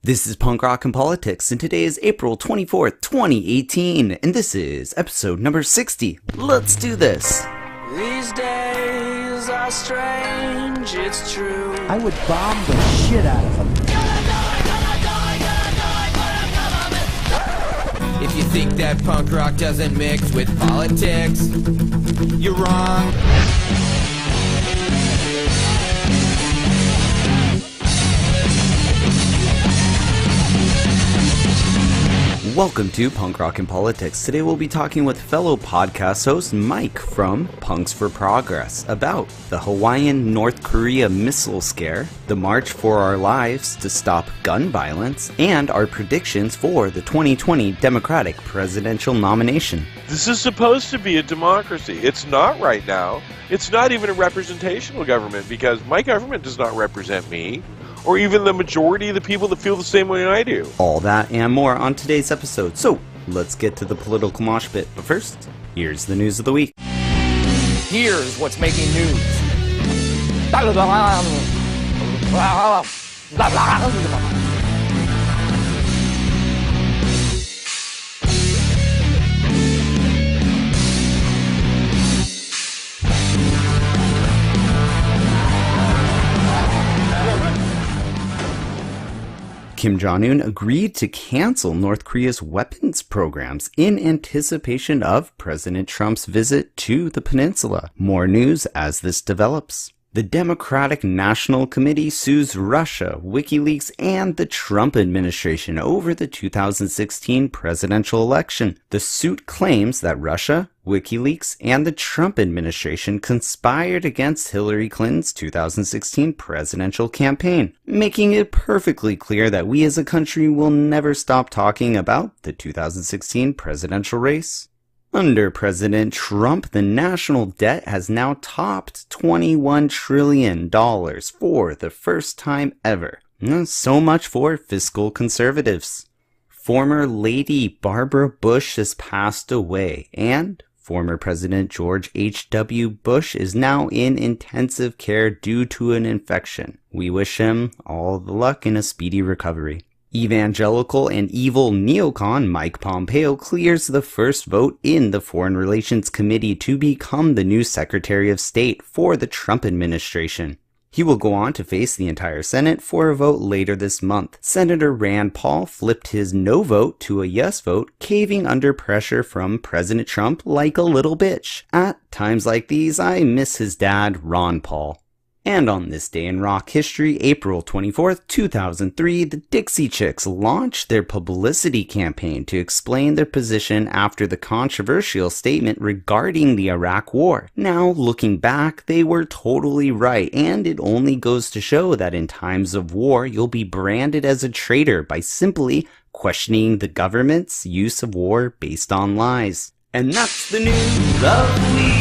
This is Punk Rock and Politics, and today is April 24th, 2018, and this is episode number 60. Let's do this! These days are strange, it's true. I would bomb the shit out of them. If you think that punk rock doesn't mix with politics, you're wrong. Welcome to Punk Rock and Politics. Today we'll be talking with fellow podcast host Mike from Punks for Progress about the Hawaiian North Korea missile scare, the March for Our Lives to stop gun violence, and our predictions for the 2020 Democratic presidential nomination. This is supposed to be a democracy. It's not right now. It's not even a representational government because my government does not represent me, or even the majority of the people that feel the same way I do. All that and more on today's episode. So, let's get to the political mosh pit. But first, here's the news of the week. Here's what's making news. Kim Jong-un agreed to cancel North Korea's weapons programs in anticipation of President Trump's visit to the peninsula. More news as this develops. The Democratic National Committee sues Russia, WikiLeaks, and the Trump administration over the 2016 presidential election. The suit claims that Russia, WikiLeaks, and the Trump administration conspired against Hillary Clinton's 2016 presidential campaign, making it perfectly clear that we as a country will never stop talking about the 2016 presidential race. Under President Trump, the national debt has now topped $21 trillion for the first time ever. So much for fiscal conservatives. Former Lady Barbara Bush has passed away, and former President George H.W. Bush is now in intensive care due to an infection. We wish him all the luck and a speedy recovery. Evangelical and evil neocon Mike Pompeo clears the first vote in the Foreign Relations Committee to become the new Secretary of State for the Trump administration. He will go on to face the entire Senate for a vote later this month. Senator Rand Paul flipped his no vote to a yes vote, caving under pressure from President Trump like a little bitch. At times like these, I miss his dad, Ron Paul. And on this day in rock history, April 24th, 2003, the Dixie Chicks launched their publicity campaign to explain their position after the controversial statement regarding the Iraq War. Now, looking back, they were totally right, and it only goes to show that in times of war, you'll be branded as a traitor by simply questioning the government's use of war based on lies. And that's the news of the week!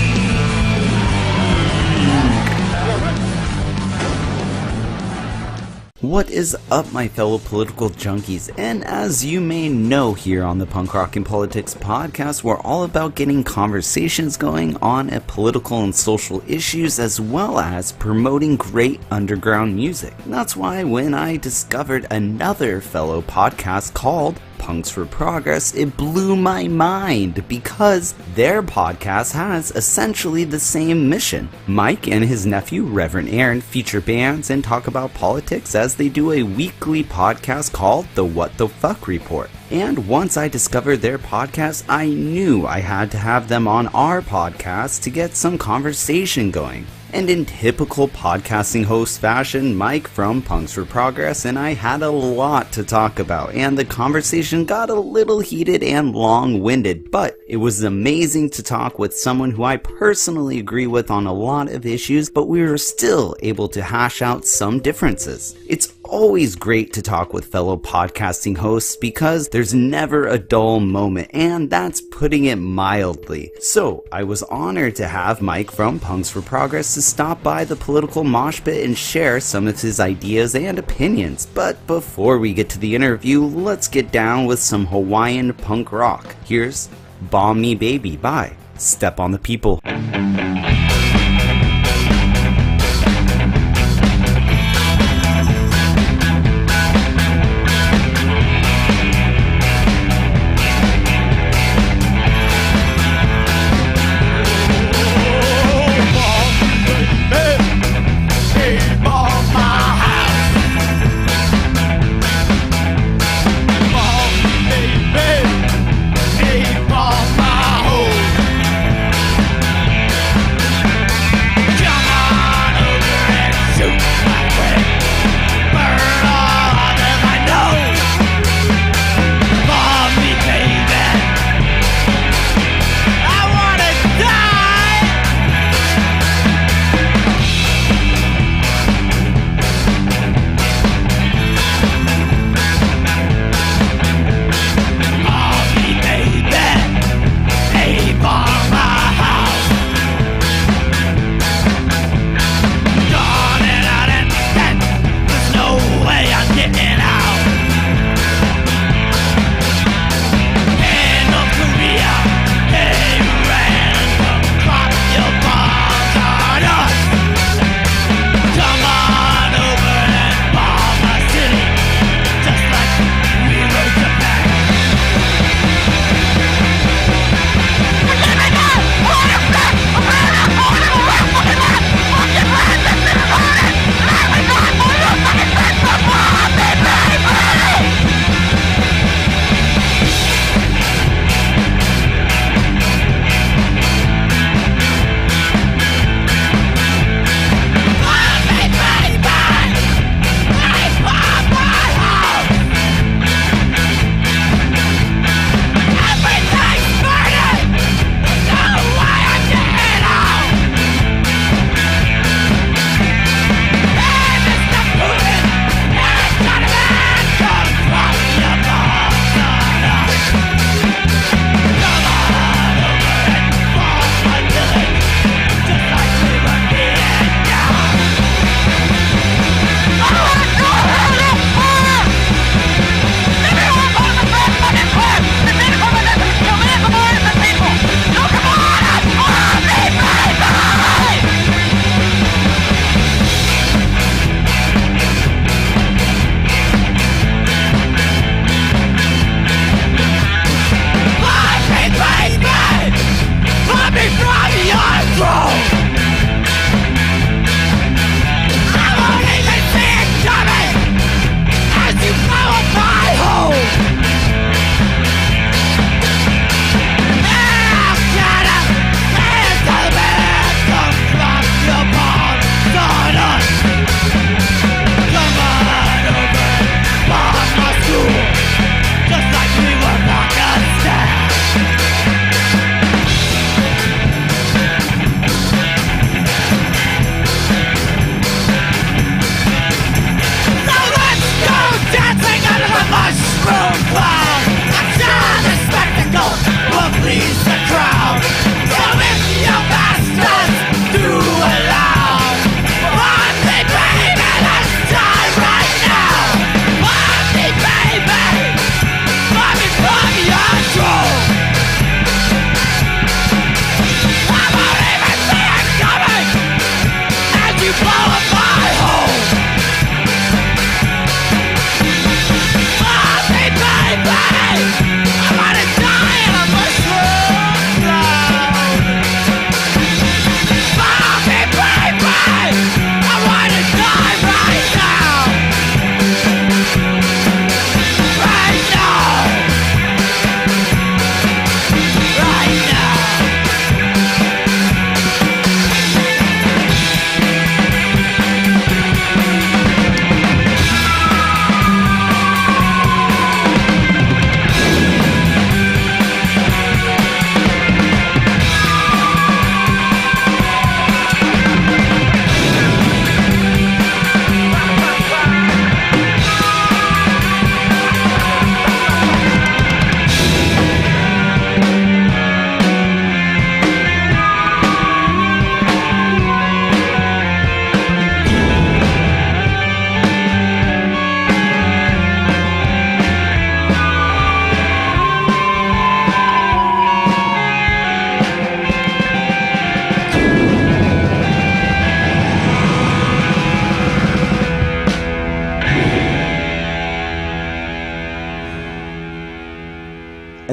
What is up, my fellow political junkies? And as you may know, here on the Punk Rock and Politics podcast, we're all about getting conversations going on at political and social issues, as well as promoting great underground music. That's why when I discovered another fellow podcast called Punks for Progress, it blew my mind because their podcast has essentially the same mission. Mike and his nephew, Reverend Aaron, feature bands and talk about politics as they do a weekly podcast called The What the Fuck Report. And once I discovered their podcast, I knew I had to have them on our podcast to get some conversation going. And in typical podcasting host fashion, Mike from Punks for Progress and I had a lot to talk about, and the conversation got a little heated and long-winded, but it was amazing to talk with someone who I personally agree with on a lot of issues, but we were still able to hash out some differences. It's always great to talk with fellow podcasting hosts because there's never a dull moment, and that's putting it mildly. So I was honored to have Mike from Punks for Progress to stop by the political mosh pit and share some of his ideas and opinions. But before we get to the interview, let's get down with some Hawaiian punk rock. Here's Bomb Me Baby by Step on the People.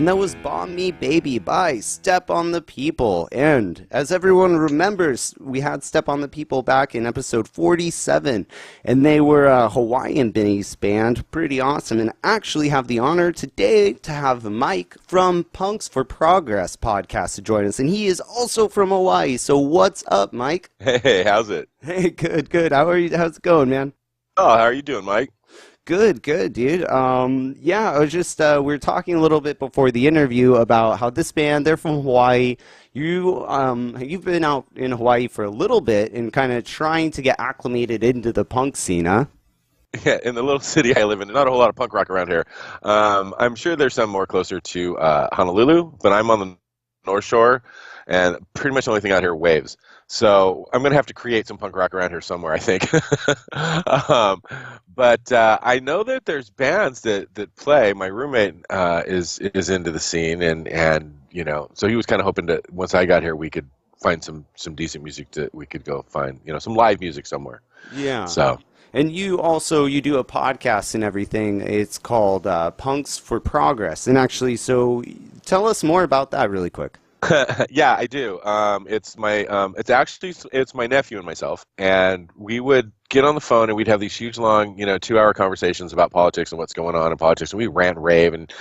And that was Bomb Me Baby by Step on the People. And as everyone remembers, we had Step on the People back in episode 47. And they were a Hawaiian-based band. Pretty awesome. And I actually have the honor today to have Mike from Punks for Progress podcast to join us. And he is also from Hawaii. So what's up, Mike? Hey, how's it? Hey, good. How are you? How's it going, man? Oh, how are you doing, Mike? Good, dude. Yeah, I was just, we were talking a little bit before the interview about how this band, they're from Hawaii. You've been out in Hawaii for a little bit and kind of trying to get acclimated into the punk scene, huh? Yeah, in the little city I live in, not a whole lot of punk rock around here. I'm sure there's some more closer to Honolulu, but I'm on the North Shore, and pretty much the only thing out here are waves. So I'm going to have to create some punk rock around here somewhere, I think. But I know that there's bands that play. My roommate is into the scene, and you know, so he was kind of hoping that once I got here, we could find some decent music that we could go find, you know, some live music somewhere. Yeah. So. And you do a podcast and everything. It's called Punks for Progress. And actually, so tell us more about that really quick. Yeah, I do. It's my nephew and myself, and we would get on the phone and we'd have these huge, long, 2-hour conversations about politics and what's going on in politics, and we rant and rave. And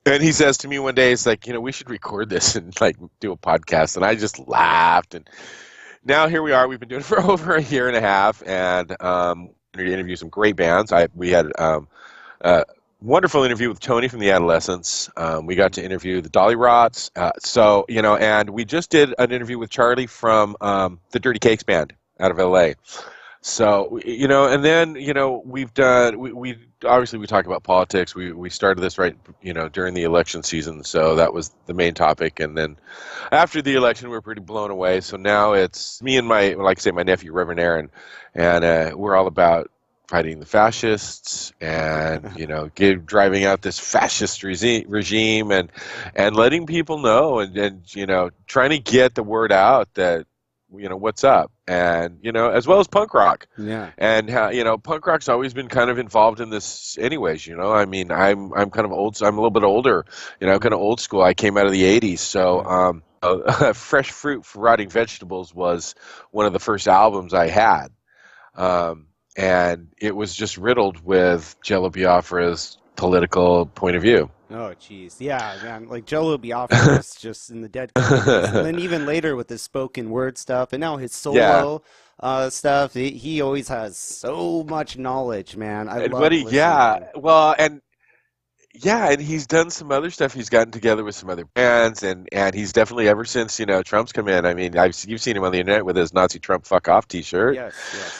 he says to me one day, it's like, we should record this and like do a podcast. And I just laughed. And now here we are. We've been doing it for over a year and a half, and to interview some great bands. We had wonderful interview with Tony from the Adolescents. We got to interview the Dolly Rots. And we just did an interview with Charlie from the Dirty Cakes Band out of LA. So, and then, we've done, we obviously we talk about politics. We started this right, during the election season. So that was the main topic. And then after the election, we were pretty blown away. So now it's me and my nephew, Reverend Aaron, and we're all about fighting the fascists and, driving out this fascist regime and letting people know and trying to get the word out that, what's up. And, as well as punk rock. Yeah. And, punk rock's always been kind of involved in this anyways, I mean, I'm kind of old, so I'm a little bit older, kind of old school. I came out of the 80s. So, Fresh Fruit for Rotting Vegetables was one of the first albums I had. And it was just riddled with Jello Biafra's political point of view. Oh, jeez. Yeah, man. Like, Jello Biafra is just in the dead companies. And then even later with his spoken word stuff, and now his solo stuff, he always has so much knowledge, man. I love listening to him. And he's done some other stuff. He's gotten together with some other bands, and he's definitely, ever since, Trump's come in, I mean, you've seen him on the internet with his Nazi Trump fuck off t-shirt. Yes.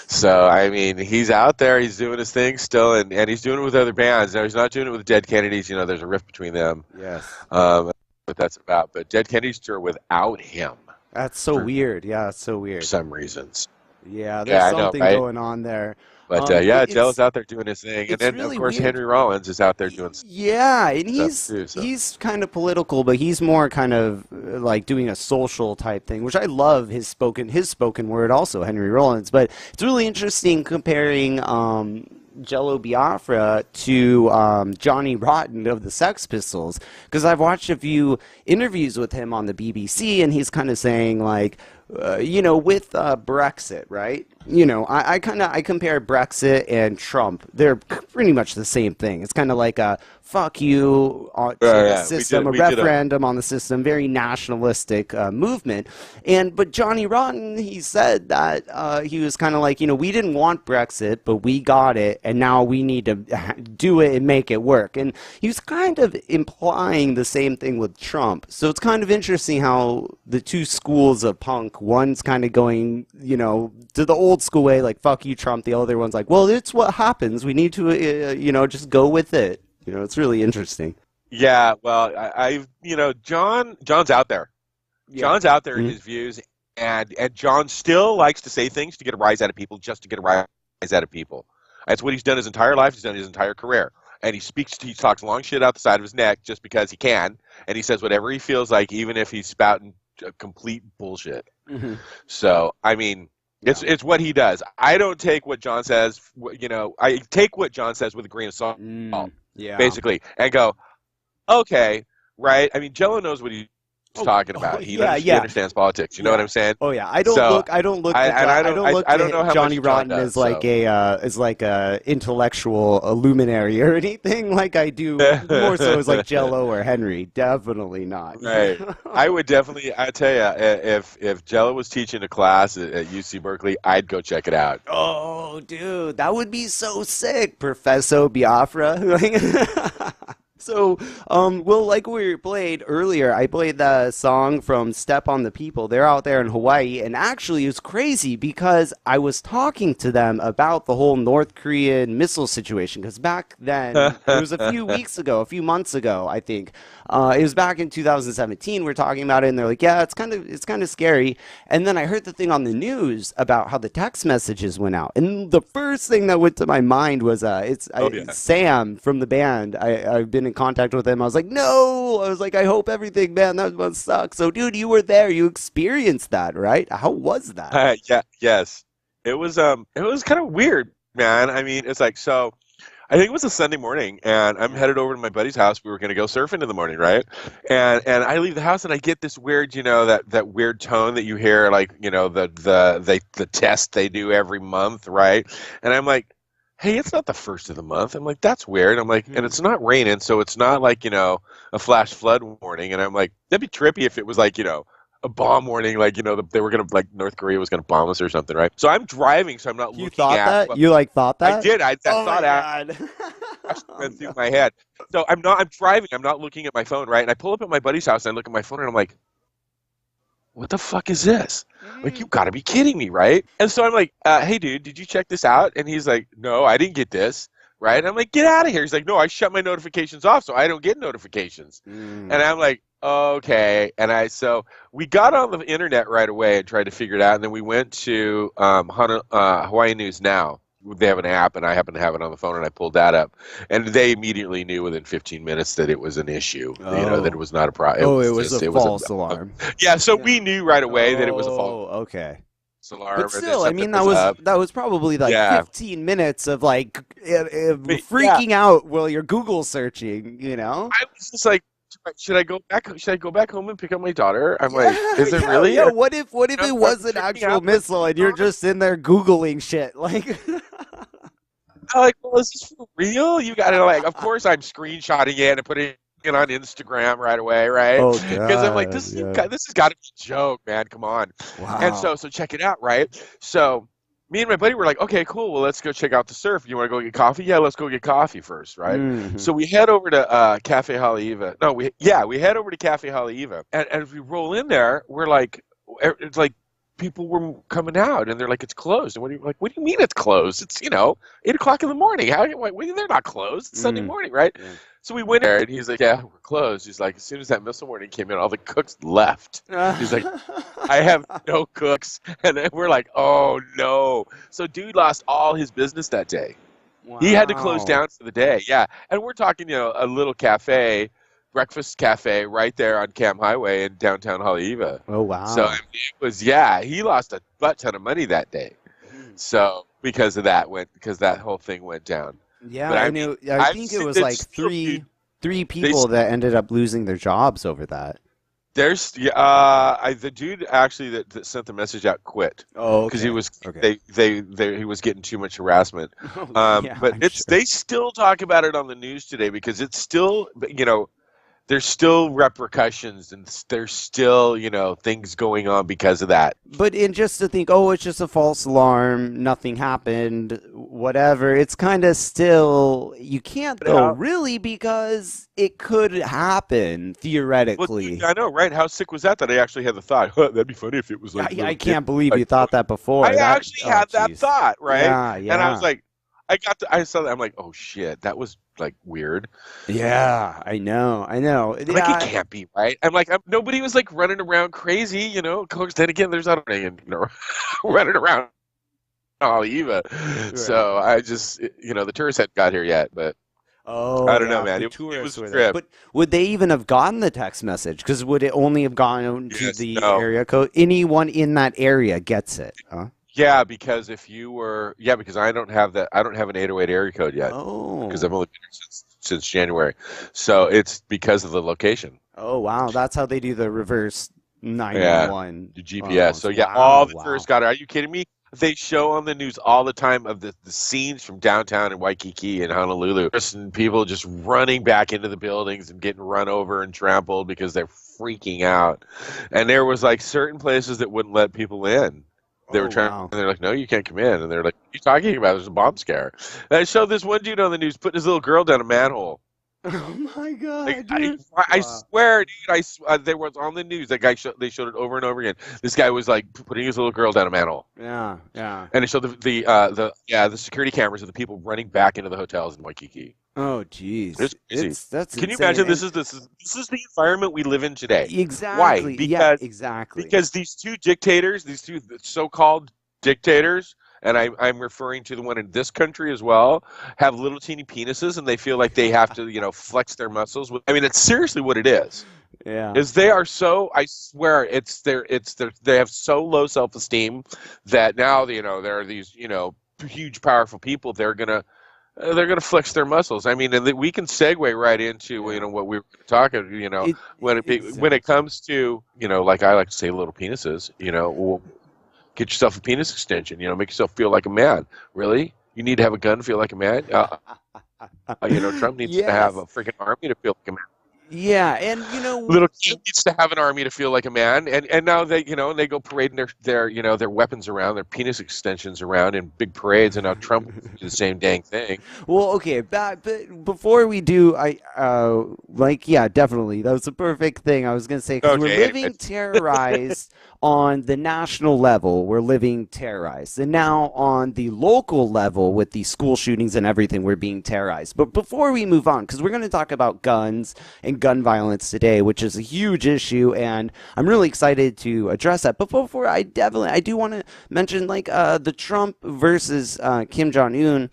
So, I mean, he's out there, he's doing his thing still, and he's doing it with other bands. Now, he's not doing it with Dead Kennedys, there's a rift between them. Yes. What that's about. But Dead Kennedys tour without him. That's so weird. Yeah, it's so weird. For some reasons. Yeah, there's something going on there. But Jello's out there doing his thing, and then really of course weird. Henry Rollins is out there doing stuff. Yeah, and he's kind of political, but he's more kind of like doing a social type thing, which I love his spoken word also, Henry Rollins. But it's really interesting comparing Jello Biafra to Johnny Rotten of the Sex Pistols, because I've watched a few interviews with him on the BBC, and he's kind of saying like, with Brexit, right? I compare Brexit and Trump. They're pretty much the same thing. It's kind of like a fuck you to the system, a referendum on the system, very nationalistic movement. But Johnny Rotten, he said that he was kind of like, we didn't want Brexit, but we got it, and now we need to do it and make it work. And he was kind of implying the same thing with Trump. So it's kind of interesting how the two schools of punk, one's kind of going, to the old school way, like, fuck you, Trump. The other one's like, well, it's what happens. We need to, just go with it. It's really interesting. Yeah, well, John's out there. Yeah. John's out there in his views, and John still likes to say things to get a rise out of people, just to get a rise out of people. That's what he's done his entire life. He's done his entire career. And he talks long shit out the side of his neck just because he can, and he says whatever he feels like, even if he's spouting complete bullshit. Mm-hmm. So, I mean, it's what he does. I don't take what John says, I take what John says with a grain of salt. Basically, and go, okay, right? I mean, Jello knows what he's talking about. He understands politics. You know what I'm saying? Oh yeah, I don't look I don't know how Johnny much John Rotten does, as like a intellectual luminary or anything like I do. More so as like Jello or Henry. Definitely not. Right. I would definitely. I tell you, if Jello was teaching a class at UC Berkeley, I'd go check it out. Oh, dude, that would be so sick, Professor Biafra. So, well, like we played earlier, I played the song from Step on the People. They're out there in Hawaii, and actually it was crazy because I was talking to them about the whole North Korean missile situation, because back then, it was a few months ago, I think. It was back in 2017, we're talking about it, and they're like, yeah, it's kind of scary. And then I heard the thing on the news about how the text messages went out, and the first thing that went to my mind was, it's Sam from the band. I've been in contact with him. I was like, no! I was like, I hope everything, man, that must suck. So, dude, you were there. You experienced that, right? How was that? Yes. It was kind of weird, man. I mean, it's like, so I think it was a Sunday morning, and I'm headed over to my buddy's house. We were going to go surfing in the morning, right? And I leave the house, and I get this weird, that weird tone that you hear, like, the test they do every month, right? And I'm like, hey, it's not the first of the month. I'm like, that's weird. I'm like, and it's not raining, so it's not like, a flash flood warning. And I'm like, that'd be trippy if it was like, a bomb warning, like, they were going to, like, North Korea was going to bomb us or something, right? So I'm driving, so I'm not looking at. You thought that? You, thought that? I did. That thought went through my head. So I'm driving. I'm not looking at my phone, right? And I pull up at my buddy's house, and I look at my phone, and I'm like, what the fuck is this? Like, you gotta be kidding me, right? And so I'm like, hey, dude, did you check this out? And he's like, no, I didn't get this, right? And I'm like, get out of here. He's like, no, I shut my notifications off, so I don't get notifications. And I'm like, okay. And so we got on the internet right away and tried to figure it out, and then we went to Hawaii News Now. They have an app, and I happen to have it on the phone, and I pulled that up, and they immediately knew within 15 minutes that it was an issue, that it was not a problem. It was a false alarm. Yeah, so we knew right away that it was a false alarm. But still, I mean, that was probably like 15 minutes of like freaking out while you're Google searching, I was just like, should I go back home and pick up my daughter? I'm like, is it really? Yeah, what if it was an actual missile and you're just in there Googling shit? Like, I'm like, well, is this for real? You got to, like, of course I'm screenshotting it and putting it on Instagram right away, right? Oh, because I'm like, this has got to be a joke, man. Come on. Wow. And so check it out, right? So me and my buddy were like, okay, cool. Well, let's go check out the surf. You want to go get coffee? Yeah, let's go get coffee first, right? Mm-hmm. So we head over to Cafe Haleiwa. No, we head over to Cafe Haleiwa. And as we roll in there, we're like, it's like people were coming out, and they're like, it's closed. And what do you mean it's closed? It's, 8 o'clock in the morning. They're not closed. It's Sunday morning, right? Yeah. So we went there, and he's like, yeah, we're closed. He's like, as soon as that missile warning came in, all the cooks left. He's like, I have no cooks. And then we're like, oh, no. So dude lost all his business that day. Wow. He had to close down for the day, yeah. And we're talking, a little cafe, breakfast cafe right there on Cam Highway in downtown Haleiwa. Oh, wow. So I mean, it was, he lost a butt ton of money that day. So because of that, because that whole thing went down. Yeah, but I think it was like three people that ended up losing their jobs over that. There's the dude actually that sent the message out quit. Oh, because he was he was getting too much harassment. But they still talk about it on the news today because it's still there's still repercussions and there's still, things going on because of that. But just to think, it's just a false alarm, nothing happened, whatever, it's kind of still, you can't though, really, because it could happen, theoretically. Well, I know, right? How sick was that I actually had the thought, that'd be funny if it was like... I can't believe you thought that before. I actually had that thought, right? Yeah. And I was like, I saw that, I'm like, oh shit, that was like weird. Yeah, I know. Like, it can't be, right? I'm like, nobody was like running around crazy, then again, there's not running around Haleiwa. Right. So I just, the tourists hadn't got here yet, but I don't know, man. It was a trip. But would they even have gotten the text message? Because would it only have gone to the area code? Anyone in that area gets it, huh? Yeah, because because I don't have an 808 area code yet. Oh. Because I've only been here since January. So it's because of the location. Oh, wow. That's how they do the reverse 911. The GPS. So Wow, all the wow. tourists got it. Are you kidding me? They show on the news all the time of the scenes from downtown in Waikiki and Honolulu. And people just running back into the buildings and getting run over and trampled because they're freaking out. And there was like certain places that wouldn't let people in. They were trying, wow. and they're like, "No, you can't come in." And they're like, "What are you talking about? There's a bomb scare." And I showed this one dude on the news putting his little girl down a manhole. Oh my God, Like, dude. I Wow. swear, dude, there was on the news. That guy they showed it over and over again. This guy was like putting his little girl down a manhole, Yeah, yeah. and it showed the security cameras of the people running back into the hotels in Waikiki. Oh, jeez. It's crazy. That's Can you insane. imagine? And This is the environment we live in today. exactly. Why? Yeah, exactly. Because these two dictators, these two so-called dictators, and I'm referring to the one in this country as well, have little teeny penises, and they feel like they have to, flex their muscles. I mean, it's seriously what it is. yeah. Is they are so, I swear, they have so low self-esteem that now, there are these, huge, powerful people. They're gonna flex their muscles. I mean, and we can segue right into what we were talking. When it comes to like I like to say, little penises. Well, get yourself a penis extension. Make yourself feel like a man. Really, you need to have a gun to feel like a man. Trump needs to have a freaking army to feel like a man. Yeah, and Little King needs to have an army to feel like a man, and now they they go parading their weapons around, their penis extensions around in big parades, and now Trump will do the same dang thing. Well, okay, but before we do, definitely, that was a perfect thing. I was gonna say, because we're living terrorized on the national level, we're living terrorized, and now on the local level with the school shootings and everything, we're being terrorized. But before we move on, because we're going to talk about guns and gun violence today, which is a huge issue, and I'm really excited to address that. But before I do want to mention the Trump versus Kim Jong-un.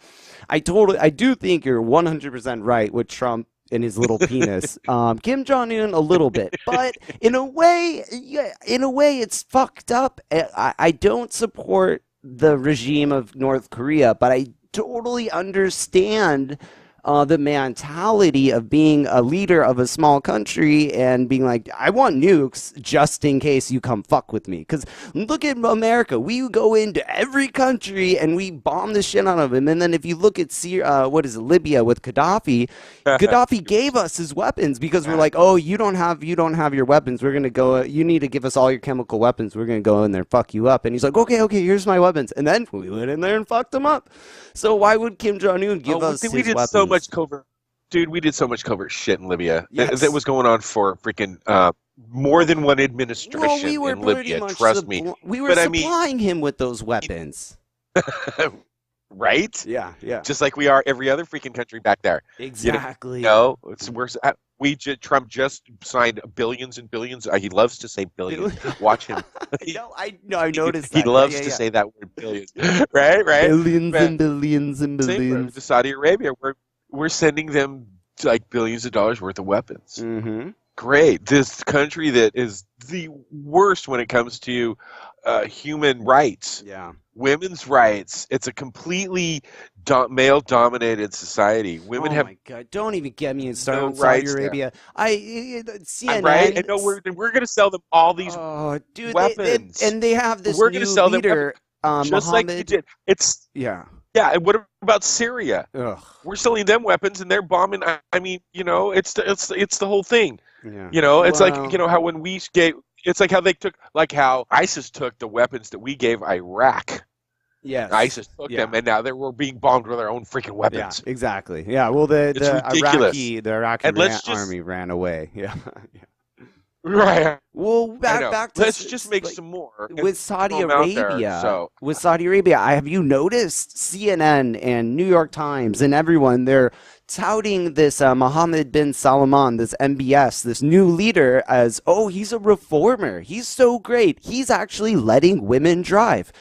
I do think you're 100% right with Trump and his little penis. Kim Jong-un a little bit, but in a way, it's fucked up. I don't support the regime of North Korea, but I totally understand the mentality of being a leader of a small country and being like, I want nukes just in case you come fuck with me. Because look at America. We go into every country and we bomb the shit out of them. And then if you look at Libya with Gaddafi, Gaddafi gave us his weapons because we're like, oh, you don't have your weapons. We're going to go, you need to give us all your chemical weapons. We're going to go in there and fuck you up. And he's like, okay, here's my weapons. And then we went in there and fucked them up. So why would Kim Jong-un give us his weapons? So much covert, dude. We did so much covert shit in Libya. Yes. That was going on for freaking more than one administration in Libya. Trust me. We were supplying him with those weapons. Right? Yeah. Just like we are every other freaking country back there. Exactly. Trump just signed billions and billions. He loves to say billions. Watch him. I noticed that. He loves to say that word billions. Right? Billions and billions and billions. To Saudi Arabia, we're sending them like billions of dollars worth of weapons. Mm-hmm. Great. This country that is the worst when it comes to human rights. Yeah. Women's rights. It's a completely male-dominated society. Women have. Oh my God! Don't even get me started no on Saudi Arabia. CNN. Right. And no, we're going to sell them all these weapons, and they have this we're new going to sell leader, them just Mohammed. like you did. It's yeah. Yeah. And what about Syria? Ugh. We're selling them weapons, and they're bombing. I mean, it's the whole thing. Yeah. It's like how when we gave. It's like how they took, like how ISIS took the weapons that we gave Iraq. Yes. ISIS took them, and now we're being bombed with our own freaking weapons. Yeah, exactly. Yeah. Well, the Iraqi army ran away. Yeah. Right. Well, back to let's just make some more with Saudi Arabia. With Saudi Arabia, have you noticed CNN and New York Times and everyone? They're touting this Mohammed bin Salman, this MBS, this new leader as, oh, he's a reformer. He's so great. He's actually letting women drive.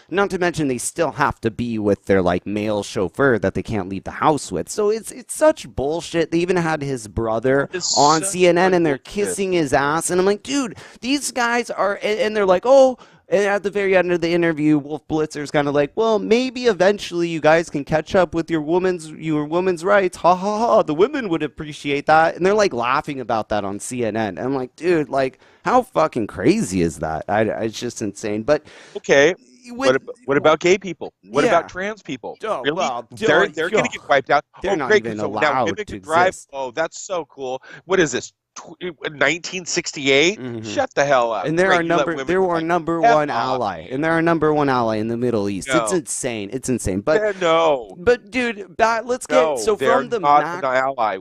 Not to mention they still have to be with their male chauffeur that they can't leave the house with. So it's such bullshit. They even had his brother on CNN and they're kissing his ass. And I'm like, dude, these guys are, and they're like, oh, And at the very end of the interview, Wolf Blitzer's kind of like, well, maybe eventually you guys can catch up with your woman's rights. Ha ha ha. The women would appreciate that. And they're like laughing about that on CNN. And I'm like, dude, like, how fucking crazy is that? It's just insane. But Okay. with, What about gay people? What Yeah. about trans people? Oh, Really? well, they're oh, going to get wiped out. They're not great, even so now allowed women to can drive. exist. Oh, that's so cool. What is this? 1968? Mhm. Shut the hell up. And they're Great, our you let number. women They're our fight. number F one off. ally, and they're our number one ally in the Middle East. It's No. insane. It's insane. But No. dude, let's get No, so they're from the not an ally.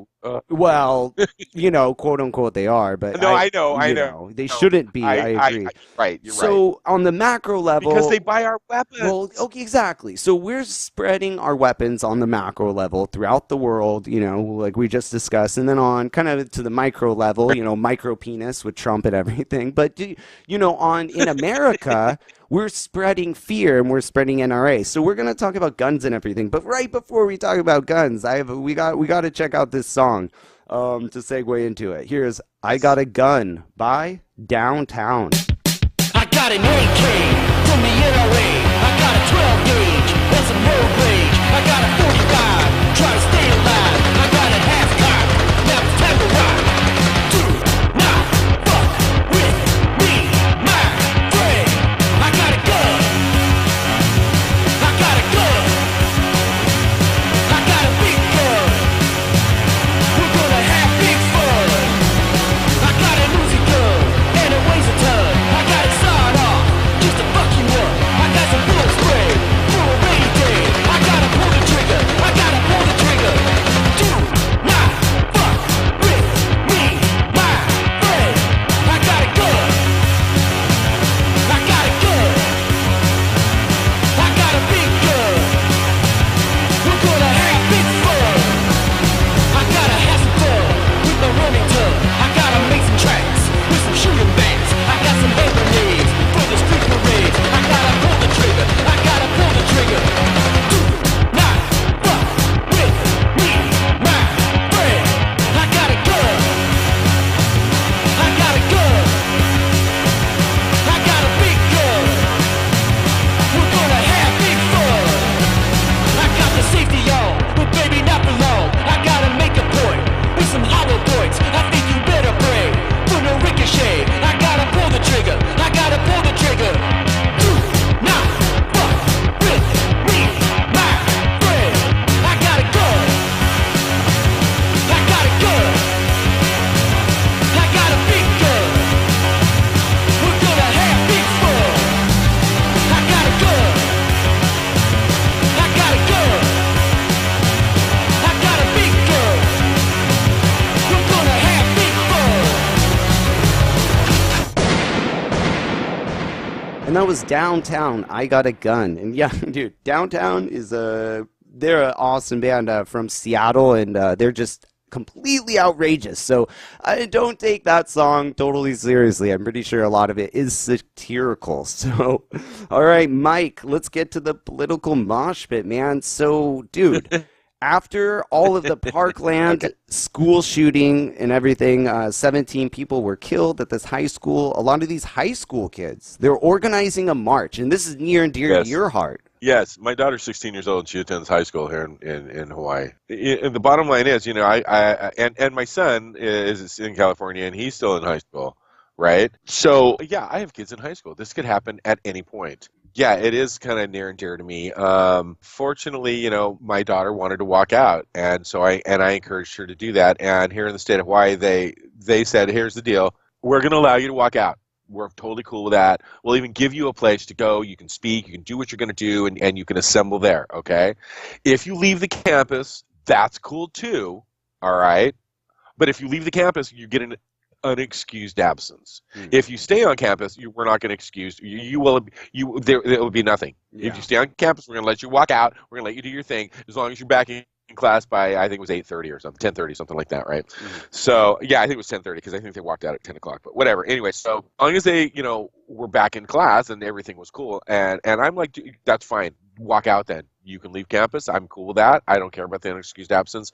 well, quote unquote, they are. But No, I know, they No, shouldn't be. I agree. right, you're right. So on the macro level, Because they buy our weapons. well, okay, exactly. So we're spreading our weapons on the macro level throughout the world, like we just discussed, and then on kind of to the micro level, micro penis with Trump and everything. But in America, we're spreading fear and we're spreading NRA. So we're gonna talk about guns and everything. But right before we talk about guns, we got to check out this song to segue into it. Here's "I Got a Gun" by Downtown. I got an AK from the NRA. I got a 12 gauge and some road rage. I got a 45, try to stay alive. I got a half cock, now it's time to rock. Do not fuck with me, my friend. I got a gun. I got a gun. I got a big gun. We're gonna have big fun. I got an Uzi gun and it weighs a ton. I got it sawed off just to fuck you up. I got some bullet spray for a rainy day. I gotta pull the trigger. I gotta pull the trigger. Do not fuck with me, my friend. I got a gun. I got a gun. I got a big gun. We're gonna have big fun. I gotta have some fun with my running tongue. I gotta make some tracks with some shooting bats. I got some hand grenades for the street parades. I gotta pull the trigger. I gotta pull the trigger. Do not fuck with me, my friend. I got a gun. I got a gun. I got a big gun. We're gonna have big fun. I got the safety on, but baby not for long. I gotta make a point with some hollow points. I think you better pray for no ricochet. I gotta pull the trigger. I gotta pull the trigger. Do not fuck with me, my friend. I got a gun. I got a gun. I got a big gun. We're gonna have big fun. I got a gun. I got a gun. I got a big gun. We're gonna have big fun. And that was Downtown, I Got a Gun. And yeah, dude, Downtown is they're an awesome band from Seattle, and they're just completely outrageous. So I don't take that song totally seriously. I'm pretty sure a lot of it is satirical. So, all right, Mike, let's get to the political mosh pit, man. So, dude, after all of the Parkland school shooting and everything, 17 people were killed at this high school. A lot of these high school kids, they're organizing a march, and this is near and dear to your heart. Yes, my daughter's 16 years old and she attends high school here in Hawaii. And the bottom line is, and my son is in California and he's still in high school, right? So, yeah, I have kids in high school. This could happen at any point. Yeah, it is kind of near and dear to me. Fortunately, my daughter wanted to walk out, and so I encouraged her to do that. And here in the state of Hawaii, they said, "Here's the deal: we're going to allow you to walk out. We're totally cool with that. We'll even give you a place to go. You can speak. You can do what you're going to do, and you can assemble there. Okay? If you leave the campus, that's cool too. All right. But if you leave the campus, you get an unexcused absence. If you stay on campus, we're not going to excuse you. There will be nothing. Yeah. If you stay on campus, we're going to let you walk out. We're going to let you do your thing as long as you're back in class by, I think it was 8:30 or something, 10:30, something like that, right? So yeah, I think it was 10:30 because I think they walked out at 10 o'clock. But whatever. Anyway, so as long as they were back in class and everything was cool, and I'm like, that's fine. Walk out then. You can leave campus. I'm cool with that. I don't care about the unexcused absence.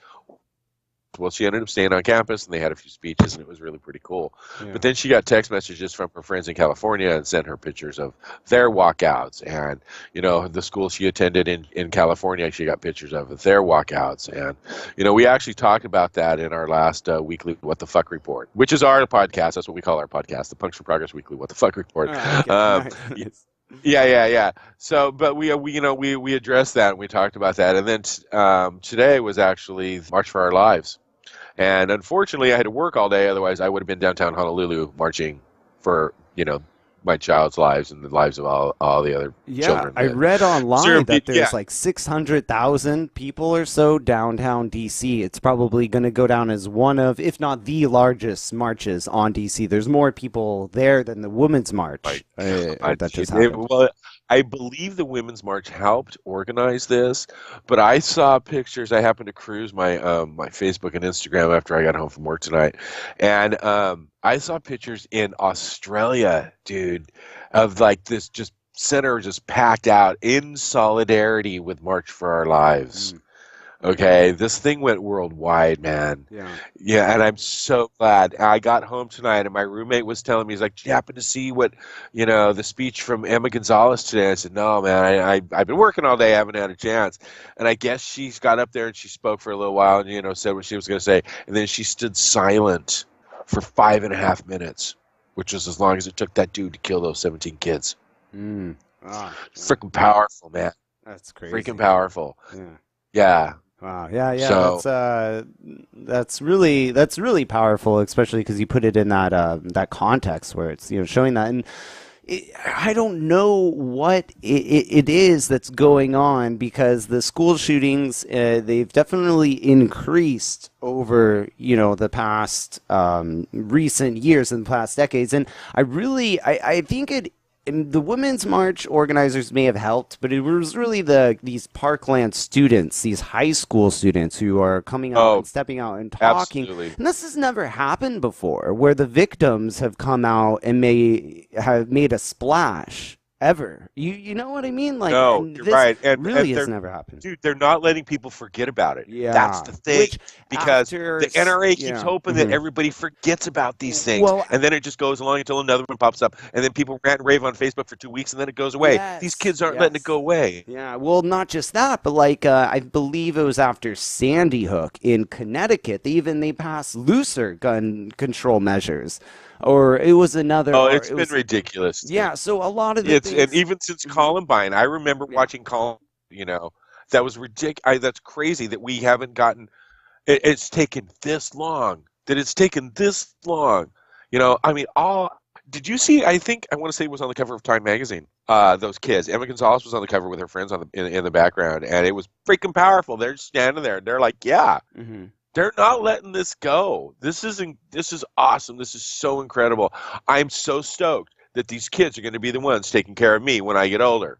Well, she ended up staying on campus, and they had a few speeches, and it was really pretty cool. Yeah. But then she got text messages from her friends in California and sent her pictures of their walkouts, and the school she attended in California, she got pictures of their walkouts, and we actually talked about that in our last weekly What the Fuck report, which is our podcast. That's what we call our podcast, the Punks for Progress Weekly What the Fuck report. Oh, okay. Nice. Yeah. So, but we addressed that, and we talked about that, and then today was actually March for Our Lives. And unfortunately, I had to work all day. Otherwise, I would have been downtown Honolulu marching for, my child's lives and the lives of all the other children. I read online that there's yeah. like 600,000 people or so downtown D.C. It's probably going to go down as one of, if not the largest marches on D.C. There's more people there than the Women's March that just happened. Well, I believe the Women's March helped organize this, but I saw pictures. I happened to cruise my my Facebook and Instagram after I got home from work tonight, and I saw pictures in Australia, dude, of like this just center just packed out in solidarity with March for Our Lives. Okay, this thing went worldwide, man. Yeah, and I'm so glad. I got home tonight, and my roommate was telling me, he's like, "Did you happen to see what, the speech from Emma Gonzalez today?" I said, "No, man, I've been working all day, I haven't had a chance." And I guess she's got up there and she spoke for a little while and, said what she was going to say, and then she stood silent for 5.5 minutes, which was as long as it took that dude to kill those 17 kids. Freaking powerful, man. That's crazy. Freaking powerful. Yeah. Wow. Yeah. So, that's really powerful, especially because you put it in that context where it's showing that. And I don't know what it is that's going on, because the school shootings they've definitely increased over the past recent years and the past decades, and I think the Women's March organizers may have helped, but it was really these Parkland students, these high school students who are coming out and stepping out and talking. Absolutely. And this has never happened before, where the victims have come out and have made a splash. Ever. You know what I mean? Like, no, you're right. And really has never happened. Dude, they're not letting people forget about it. Yeah. That's the thing. Because after, the NRA keeps hoping that everybody forgets about these things. Well, and then it just goes along until another one pops up. And then people rant and rave on Facebook for 2 weeks, and then it goes away. Yes, these kids aren't letting it go away. Yeah, well, not just that, but like I believe it was after Sandy Hook in Connecticut, they passed looser gun control measures. Or it was another. Oh, it's been ridiculous. Yeah, so a lot of the things, and even since Columbine, I remember watching Columbine. That was ridiculous. That's crazy that we haven't gotten. It's taken this long. That it's taken this long. I mean, Did you see? I want to say it was on the cover of Time magazine. Those kids. Emma Gonzalez was on the cover with her friends in the background, and it was freaking powerful. They're standing there, and they're like, "Yeah." Mm-hmm. They're not letting this go. This is awesome. This is so incredible. I'm so stoked that these kids are going to be the ones taking care of me when I get older.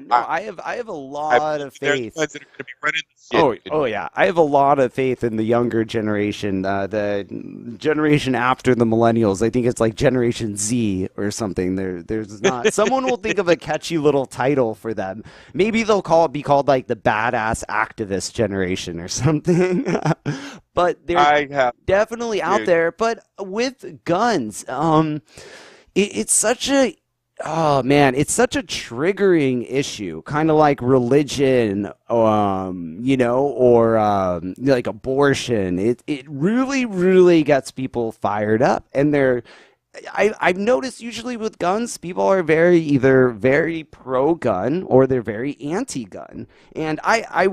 I have a lot of faith. They're the ones that are going to be running the shit. Oh yeah. I have a lot of faith in the younger generation, the generation after the millennials. I think it's like Generation Z or something. There's not. Someone will think of a catchy little title for them. Maybe they'll be called like the badass activist generation or something. But they're definitely out there. But with guns, it's such a triggering issue, kind of like religion, or like abortion. It really, really gets people fired up, and I've noticed usually with guns, people are either very pro-gun or they're very anti-gun. And I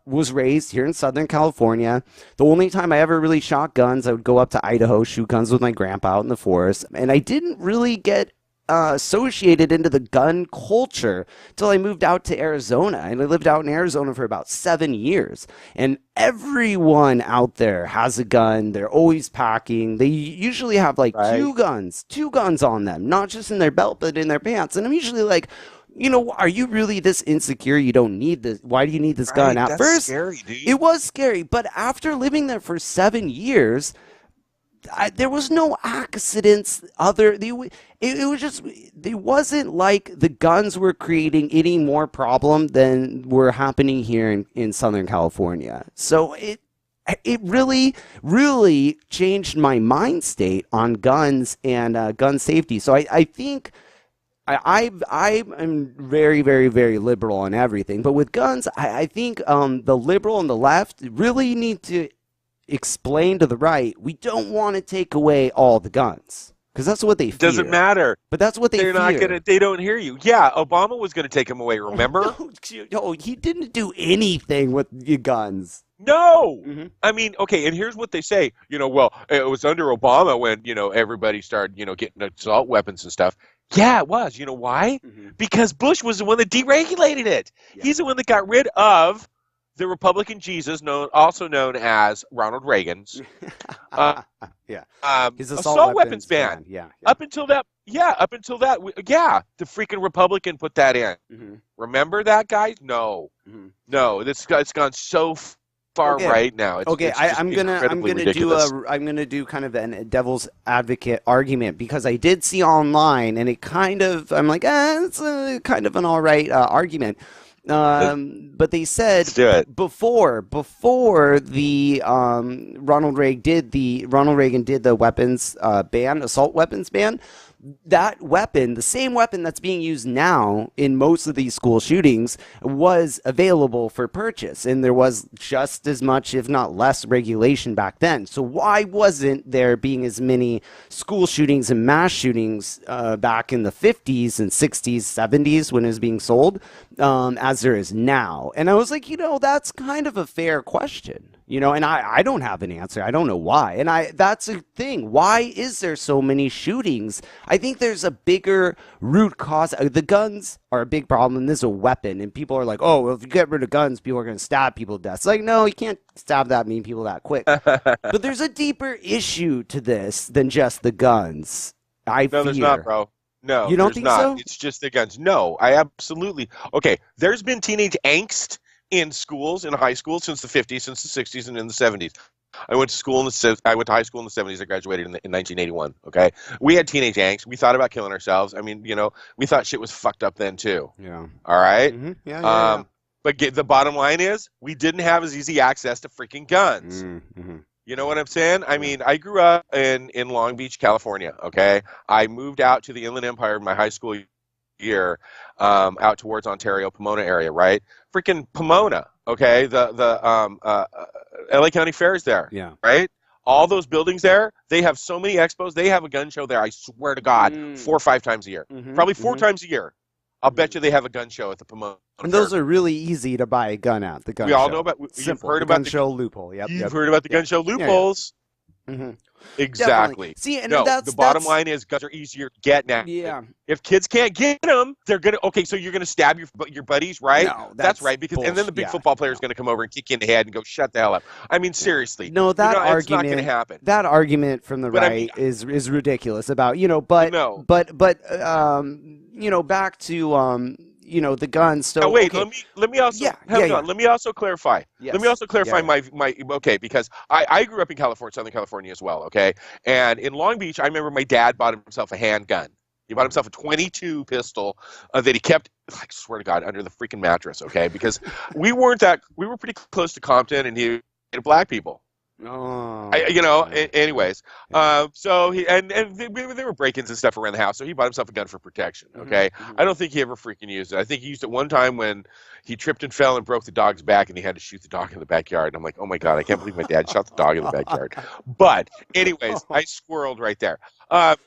was raised here in Southern California. The only time I ever really shot guns, I would go up to Idaho, shoot guns with my grandpa out in the forest. And I didn't really get associated into the gun culture till I moved out to Arizona, and I lived out in Arizona for about 7 years, and everyone out there has a gun. They're always packing. They usually have like two guns on them, not just in their belt but in their pants, and I'm usually like, are you really this insecure? You don't need this. Why do you need this gun? At first, scary, dude. It was scary, but after living there for 7 years, there was no accidents. It wasn't like the guns were creating any more problem than were happening here in Southern California. So it really changed my mind state on guns and gun safety. So I think I am very, very, very liberal on everything, but with guns, I think the liberal and the left really need to explain to the right, we don't want to take away all the guns. Because that's what they fear. Doesn't matter. But that's what they They're fear. not gonna. They don't hear you. Yeah, Obama was gonna take them away. Remember? No, he didn't do anything with your guns. No. Mhm. I mean, okay. And here's what they say. Well, it was under Obama when everybody started getting assault weapons and stuff. Yeah, it was. You know why? Because Bush was the one that deregulated it. Yeah. He's the one that got rid of the Republican Jesus, also known as Ronald Reagan's Yeah. His assault weapons ban. Yeah. Up until that, the freaking Republican put that in. Mhm. Remember that, guys? No, Mhm. no, it's gone so far Okay. right now. It's just I'm gonna ridiculous. do kind of a devil's advocate argument because I did see online and I'm like, it's kind of an all right argument. But they said Let's do it. before the Ronald Reagan did the weapons ban, assault weapons ban. That weapon, the same weapon that's being used now in most of these school shootings, was available for purchase, and there was just as much, if not less, regulation back then. So why wasn't there being as many school shootings and mass shootings back in the 50s and 60s, 70s when it was being sold as there is now? And I was like, that's kind of a fair question. And I don't have an answer. I don't know why. And that's a thing. Why is there so many shootings? I think there's a bigger root cause. The guns are a big problem, and this is a weapon. And people are like, oh, well, if you get rid of guns, people are going to stab people to death. It's like, no, you can't stab that many people that quick. But there's a deeper issue to this than just the guns. No, there's not, bro. No, you don't there's think not. so? It's just the guns. No, I absolutely. Okay, there's been teenage angst in schools, in high school, since the 50s, since the 60s, and in the 70s. I went to high school in the 70s. I graduated in 1981. Okay, we had teenage angst. We thought about killing ourselves. I mean, we thought shit was fucked up then too. Yeah. All right? Mm-hmm. Yeah. But the bottom line is, we didn't have as easy access to freaking guns. Mm-hmm. You know what I'm saying? I mean, I grew up in Long Beach, California. Okay, I moved out to the Inland Empire in my high school year, out towards Ontario, Pomona area, right? Freaking Pomona, okay? The LA County Fair is there, Yeah. right? All those buildings there, they have so many expos. They have a gun show there, I swear to God, 4 or 5 times a year. Mhm, Probably 4 mhm. times a year. I'll bet you they have a gun show at the Pomona And Fair. those are really easy to buy a gun at. The gun We show. all know about. You've Simple. heard The about gun the show loophole. Yep. You've yep. heard about the gun show loopholes. Mm-hmm. Exactly. See, and No, that's the bottom line is guns are easier to get now. Yeah. If kids can't get them, they're gonna. Okay, so you're gonna stab your buddies, right? No, that's right. Because and then the big football player is gonna come over and kick you in the head and go, "Shut the hell up." I mean, seriously. No, that it's argument. not gonna happen. That argument from the But I right mean- is ridiculous. About but No. but back to the guns. So Now, wait, okay. let me also Yeah, hang yeah, on. Let me also clarify. Yes. Let me also clarify Yeah, my okay, because I grew up in California, Southern California as well. Okay, and in Long Beach, I remember my dad bought himself a handgun. He bought himself a .22 pistol that he kept, I swear to God, under the freaking mattress. Okay, because we were pretty close to Compton, and he hated black people. Oh. Anyways, so he and there were break-ins and stuff around the house, so he bought himself a gun for protection. Okay, I don't think he ever freaking used it. I think he used it one time when he tripped and fell and broke the dog's back, and he had to shoot the dog in the backyard. And I'm like, oh my God, I can't believe my dad shot the dog in the backyard. But anyways, I squirreled right there. But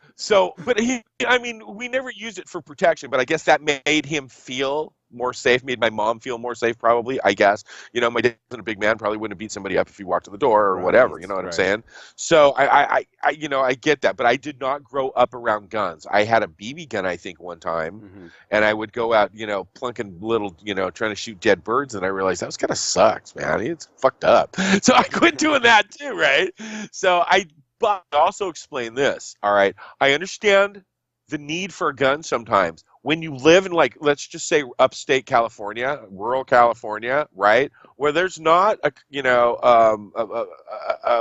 we never used it for protection, but I guess that made him feel more safe, made my mom feel more safe, probably, I guess. My dad wasn't a big man, probably wouldn't have beat somebody up if he walked to the door or whatever, you know what I'm saying? So I get that, but I did not grow up around guns. I had a BB gun, I think, one time, and I would go out, plunking little, trying to shoot dead birds, and I realized that was kind of sucks, man. It's fucked up. So I quit doing that too, right? But I also explain this, all right? I understand the need for a gun sometimes. When you live in, like, let's just say upstate California, rural California, right, where there's not a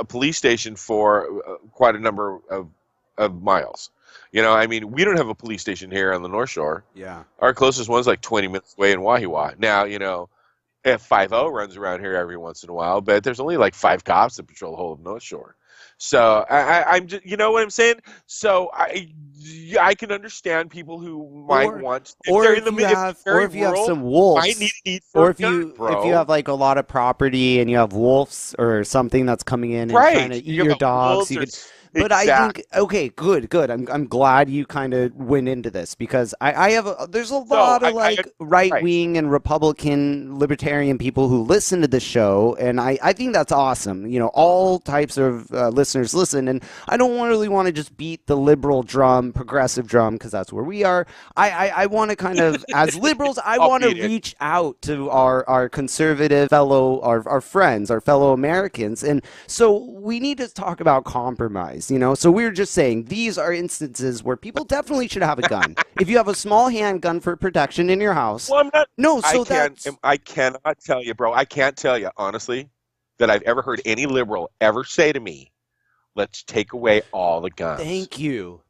police station for quite a number of miles. We don't have a police station here on the North Shore. Yeah. Our closest one's like 20 minutes away in Wahiawa. Now, F50 runs around here every once in a while, but there's only like 5 cops that patrol the whole of North Shore. So I'm just, you know what I'm saying? So I can understand people who might want, or if you have some wolves, might need a need or for if a gun, you bro. if you have like a lot of property and you have wolves or something that's coming in and Right. trying to eat You your have dogs, wolves you or could. s- But I Exactly. think okay, good. I'm glad you kind of went into this because I have there's a lot of like right right. wing and Republican libertarian people who listen to the show, and I think that's awesome. You know, all types of listeners listen, and I don't really want to just beat the liberal drum, progressive drum, because that's where we are. I want to kind of, as liberals, I I'll want to beat it. reach out to our conservative fellow, our friends, our fellow Americans, and so we need to talk about compromise, you know? So we're just saying these are instances where people definitely should have a gun. If you have a small handgun for protection in your house, Well, I'm not. no, so that's... I cannot tell you, bro. I can't tell you honestly that I've ever heard any liberal ever say to me, "Let's take away all the guns." Thank you.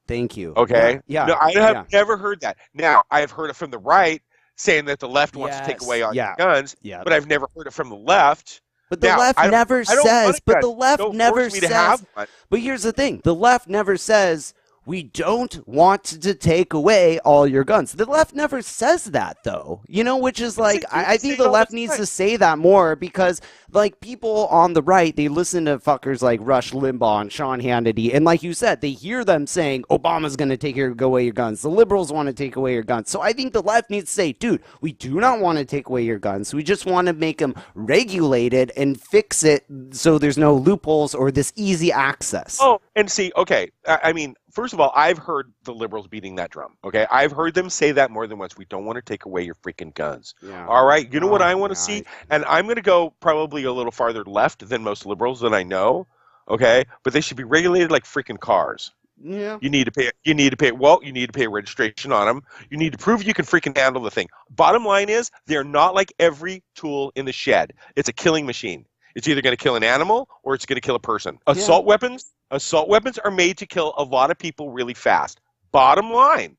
Okay. Yeah. No, I have yeah. never heard that. Now I have heard it from the right saying that the left wants to take away all yeah. your guns, Yeah. but I've never heard it from the left. But the Now, left I don't- never I don't want says, a but gun. the left Don't never force me to says, have one. but here's the thing. The left never says, we don't want to take away all your guns. The left never says that, though. You know, which is like, I think the left needs to say that more because, like, people on the right, they listen to fuckers like Rush Limbaugh and Sean Hannity, and like you said, they hear them saying, Obama's going to go away your guns. The liberals want to take away your guns. So I think the left needs to say, dude, we do not want to take away your guns. We just want to make them regulated and fix it so there's no loopholes or this easy access. Oh, and see, okay, I mean, first of all, I've heard the liberals beating that drum. Okay, I've heard them say that more than once. We don't want to take away your freaking guns. Yeah. All right, you know what I want to yeah, see, and I'm going to go probably a little farther left than most liberals that I know. Okay, but they should be regulated like freaking cars. Yeah. You need to pay. You need to pay. Well, you need to pay registration on them. You need to prove you can freaking handle the thing. Bottom line is, they're not like every tool in the shed. It's a killing machine. It's either going to kill an animal or it's going to kill a person. Assault weapons are made to kill a lot of people really fast. Bottom line,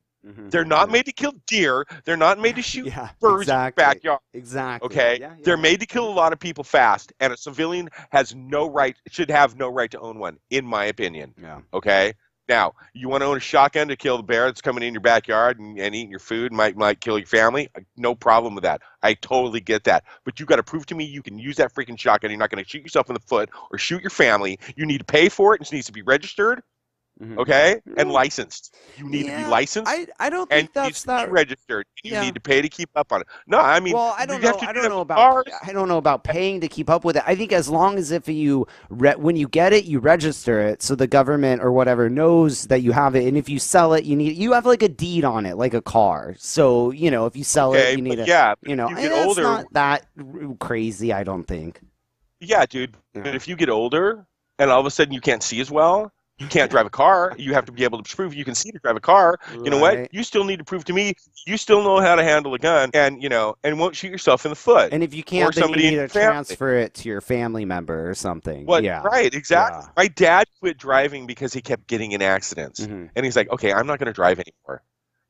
they're not made to kill deer. They're not made to shoot birds in the backyard. Exactly. Okay, they're made to kill a lot of people fast, and a civilian has no right, should have no right to own one, in my opinion. Yeah. Okay. Now, you want to own a shotgun to kill the bear that's coming in your backyard and eating your food, might kill your family? No problem with that. I totally get that. But you got to prove to me you can use that freaking shotgun. You're not going to shoot yourself in the foot or shoot your family. You need to pay for it. It needs to be registered, okay, and licensed. You need to be licensed. I don't and think that's not registered. You Yeah. need to pay to keep up on it. No, I mean, well, I don't you know. have to I do don't that know with about. cars. I don't know about paying to keep up with it. I think as long as if you when you get it, you register it, so the government or whatever knows that you have it, and if you sell it, you have like a deed on it, like a car. So you know, if you sell it, you need but to. yeah, You know, if you get it's older, not that crazy. I don't think. yeah, dude. Yeah. But if you get older and all of a sudden you can't see as well, you can't drive a car. You have to be able to prove you can see to drive a car. You know Right. what? You still need to prove to me you still know how to handle a gun, and and won't shoot yourself in the foot. And if you can't, then you somebody in need your to family. transfer it to your family member or something. What? Yeah. Right, exactly. Yeah. My dad quit driving because he kept getting in accidents. Mhm. And he's like, okay, I'm not going to drive anymore.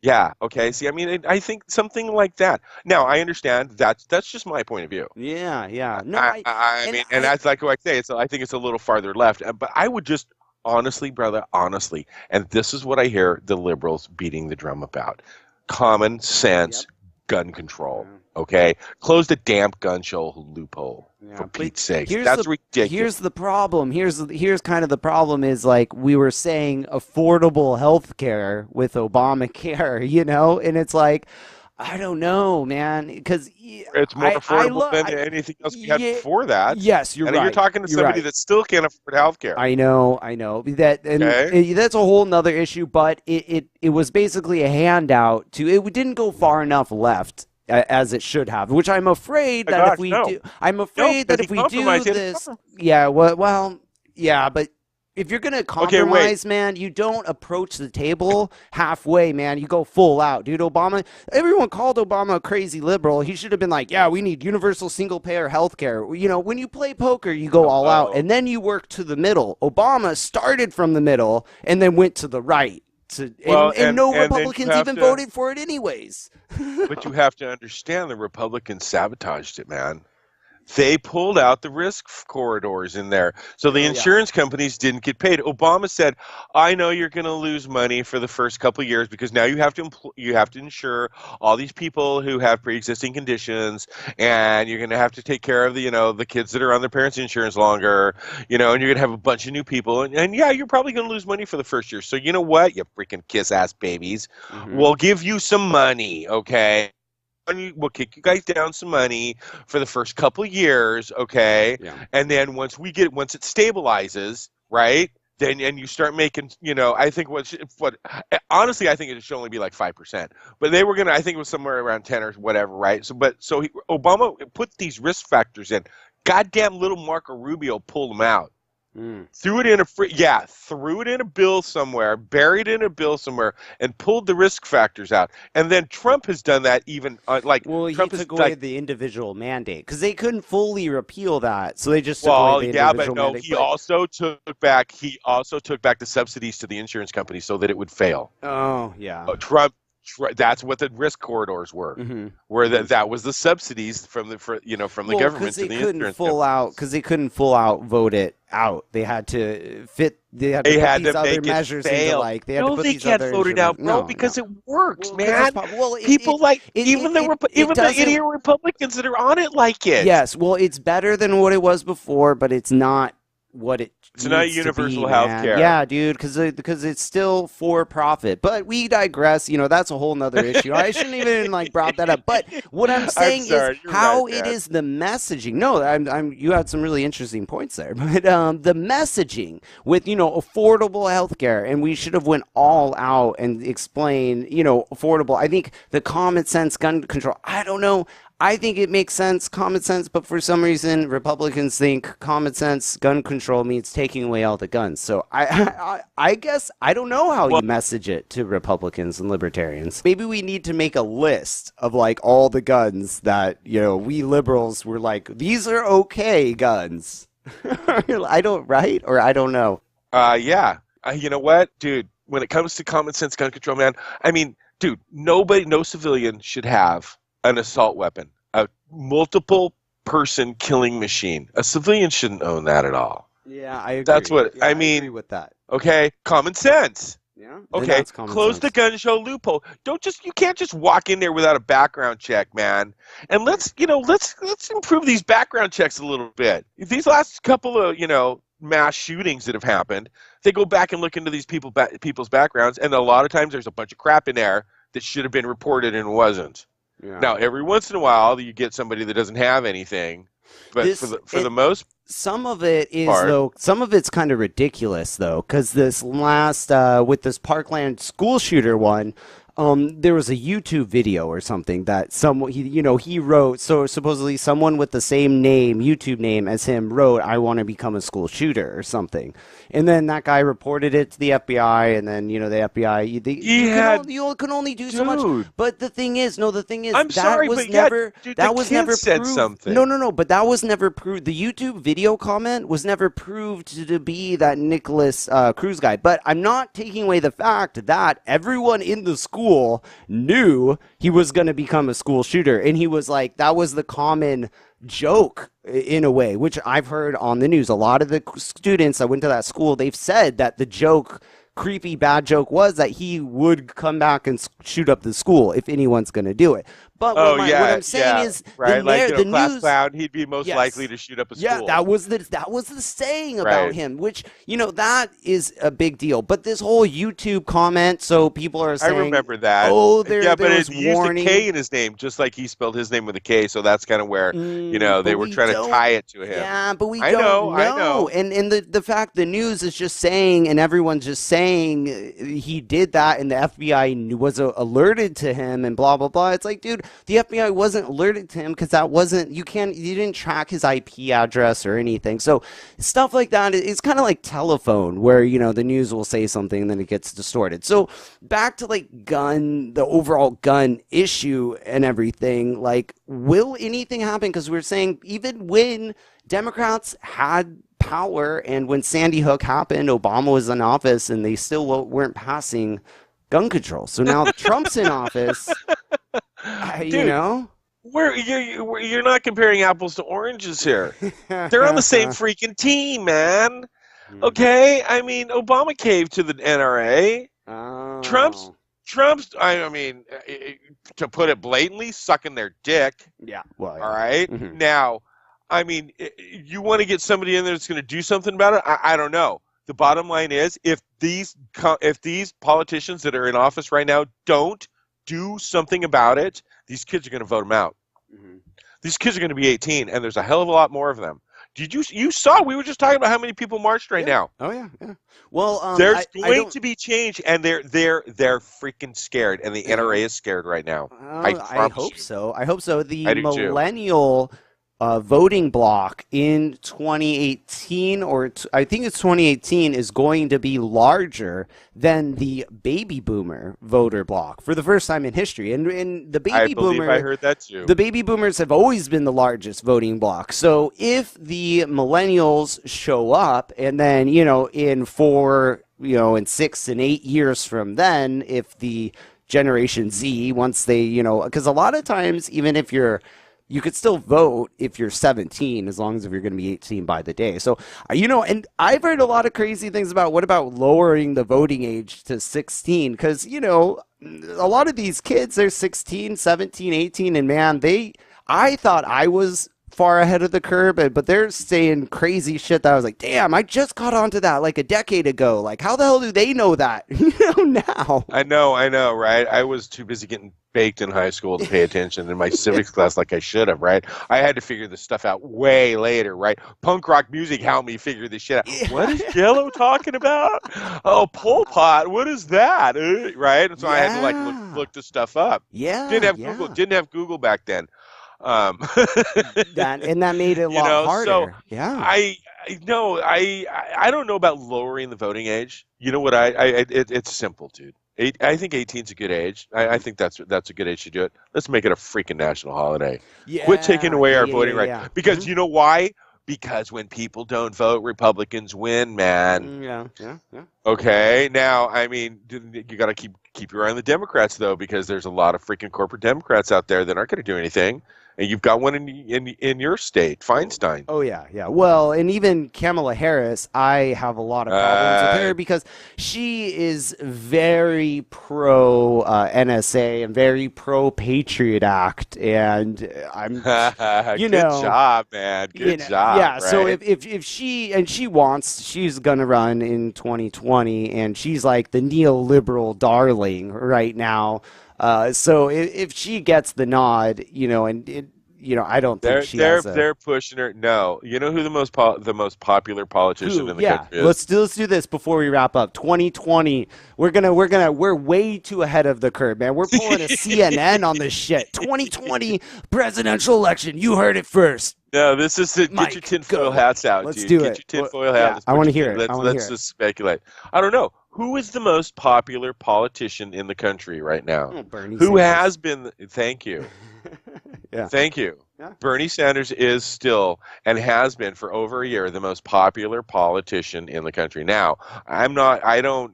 Yeah, okay. See, I mean, I think something like that. Now, I understand that's just my point of view. Yeah. Yeah. No. I mean, and that's like what I say. I think it's a little farther left. But I would just, honestly, brother, honestly, and this is what I hear the liberals beating the drum about. Common sense gun control. Okay? Close the damn gun show loophole. For Pete's sake. That's ridiculous. Here's the problem. Here's kind of the problem is like we were saying affordable health care with Obamacare, you know? And it's like, I don't know, man, because it's more affordable than anything else we had before that. Yes, you're and right. You're talking to somebody that still can't afford health care. I know. That and that's a whole nother issue, but it was basically a handout it didn't go far enough left as it should have, which I'm afraid that if we do, I'm afraid that if we do this, but if you're gonna compromise, man, you don't approach the table halfway, man. You go full out, dude. Everyone called Obama a crazy liberal. He should have been like, yeah, we need universal single-payer health care. You know, when you play poker, you go all out, and then you work to the middle. Obama started from the middle and then went to the right. And no Republicans even voted for it anyways. But you have to understand the Republicans sabotaged it, man. they pulled out the risk corridors in there. So the insurance companies didn't get paid. Obama said, I know you're going to lose money for the first couple of years because now you have to insure all these people who have pre-existing conditions, and you're going to have to take care of the kids that are on their parents' insurance longer, and you're going to have a bunch of new people. And yeah, you're probably going to lose money for the first year. So you know what, you freaking kiss-ass babies, we'll give you some money, okay? We'll kick you guys down some money for the first couple of years, okay? Yeah. And then once it stabilizes, right? Then you start making, I think honestly, I think it should only be like 5%. But they were I think it was somewhere around 10 or whatever, right? So Obama put these risk factors in. Goddamn little Marco Rubio pulled them out. Threw it in a bill somewhere, buried it in a bill somewhere, and pulled the risk factors out. And then Trump has done that even he took away the individual mandate because they couldn't fully repeal that, so they just took away the individual mandate. He also took back the subsidies to the insurance companies so that it would fail. Oh yeah, Trump. That's what the risk corridors were. Where that was the subsidies from the government to the insurance companies. Because they couldn't full out vote it out. They had to fit. They had to put these other measures into They had to put these other. No, they can't vote it out, bro, because it works, man. People even the idiot Republicans that are on it like it. Yes, well, it's better than what it was before, but it's not what it's not universal health care. Yeah, dude, because it's still for profit. But we digress. That's a whole nother issue. I shouldn't even brought that up. But what I'm saying is how it is the messaging. No, you had some really interesting points there. But the messaging with affordable health care, and we should have went all out and explained affordable. I think the common sense gun control. I don't know. I think it makes sense, common sense, but for some reason, Republicans think common sense gun control means taking away all the guns. So I guess I don't know how you message it to Republicans and libertarians. Maybe we need to make a list of all the guns that we liberals were like, these are okay guns. I don't know. Yeah. You know what, dude? When it comes to common sense gun control, man, I mean, dude, no civilian should have an assault weapon, a multiple person killing machine. A civilian shouldn't own that at all. Yeah, I agree. That's what I mean. I agree with that. Okay, common sense. Yeah. Okay, close the gun show loophole. You can't just walk in there without a background check, man. And let's improve these background checks a little bit. These last couple of, mass shootings that have happened, they go back and look into these people's backgrounds, and a lot of times there's a bunch of crap in there that should have been reported and wasn't. Yeah. Now, every once in a while, you get somebody that doesn't have anything, but for the most some of it is some of it's kind of ridiculous though, because this last with this Parkland school shooter one. There was a YouTube video or something that he wrote. So supposedly someone with the same YouTube name as him wrote, "I want to become a school shooter" or something. And then that guy reported it to the FBI, and then the FBI you can only do so much. But the thing is, that was never said proved. Something. No, but that was never proved. The YouTube video comment was never proved to be that Nicholas Cruz guy. But I'm not taking away the fact that everyone in the school knew he was going to become a school shooter, and he was like, that was the common joke in a way, which I've heard on the news. A lot of the students that went to that school, they've said that the creepy bad joke was that he would come back and shoot up the school if anyone's going to do it. But what I'm saying is, right, the class news, clown, he'd be most likely to shoot up a school. Yeah, that was the saying about him, which that is a big deal. But this whole YouTube comment, so people are saying, I remember that. Oh, there but was it used warning. a K in his name, just like he spelled his name with a K. So that's kind of where they were trying to tie it to him. Yeah, but I know. And the fact the news is just saying, and everyone's just saying he did that, and the FBI was alerted to him, and blah blah blah. It's like, dude. The FBI wasn't alerted to him because you didn't track his IP address or anything. So stuff like that, it's kind of like telephone where, the news will say something and then it gets distorted. So back to the overall gun issue and everything, will anything happen? Because we're saying even when Democrats had power and when Sandy Hook happened, Obama was in office and they still weren't passing gun control. So now Trump's in office. Dude, You're not comparing apples to oranges here. They're on the same freaking team, man. Okay, I mean, Obama caved to the NRA. Oh. Trump's. I mean, to put it blatantly, sucking their dick. Yeah. Well, yeah. All right. Mhm. Now, I mean, you want to get somebody in there that's going to do something about it? I don't know. The bottom line is, if these politicians that are in office right now don't do something about it, these kids are going to vote them out. Mhm. These kids are going to be 18, and there's a hell of a lot more of them. You saw? We were just talking about how many people marched right now. Oh yeah. Well, There's going to be change, and they're freaking scared, and the NRA is scared right now. I hope so. I hope so. The I do too. millennial voting block in 2018, I think it's 2018, is going to be larger than the baby boomer voter block for the first time in history. And the baby boomer, I heard that too. The baby boomers have always been the largest voting block. So if the millennials show up, and then in 6 and 8 years from then, if the Generation Z, once they because a lot of times, even if you could still vote if you're 17, as long as if you're going to be 18 by the day. So, and I've heard a lot of crazy things about what about lowering the voting age to 16? Because, a lot of these kids, they're 16, 17, 18, and man, I thought I was far ahead of the curve, but they're saying crazy shit that I was like, damn, I just caught on to that like a decade ago. Like, how the hell do they know that now? I know, right? I was too busy getting baked in high school to pay attention in my civics class like I should have, right? I had to figure this stuff out way later, right? Punk rock music helped me figure this shit out. Yeah. What is Jello talking about? Oh, Pol Pot, what is that? Right? And so I had to look this stuff up. Yeah. Didn't have Google back then. That made it a lot harder. So yeah. I don't know about lowering the voting age. You know what? It's simple, dude. I think 18 is a good age. I think that's a good age to do it. Let's make it a freaking national holiday. Yeah, Quit taking away our voting right. Yeah. Because you know why? Because when people don't vote, Republicans win, man. Yeah. Okay. Now, I mean, you got to keep your eye on the Democrats though, because there's a lot of freaking corporate Democrats out there that aren't going to do anything. And you've got one in your state, Feinstein. Oh, yeah. Well, and even Kamala Harris, I have a lot of problems with her because she is very pro NSA and very pro Patriot Act. And I'm, Good job, man. Good job. Yeah, right? so if she's going to run in 2020, and she's like the neoliberal darling right now. So if she gets the nod, I don't think they're pushing her. No, you know who the most popular politician in the country is? Let's do this before we wrap up. 2020, we're way too ahead of the curve, man. We're pulling a CNN on this shit. 2020 presidential election. You heard it first. No, this is get your tinfoil hats out, Let's dude. do Get it. your tinfoil hats. I want to hear it. Let's just speculate. I don't know. Who is the most popular politician in the country right now? Oh, Bernie Who Sanders. has been? Thank you. Yeah. Thank you. Yeah. Bernie Sanders is still and has been for over a year the most popular politician in the country. Now, that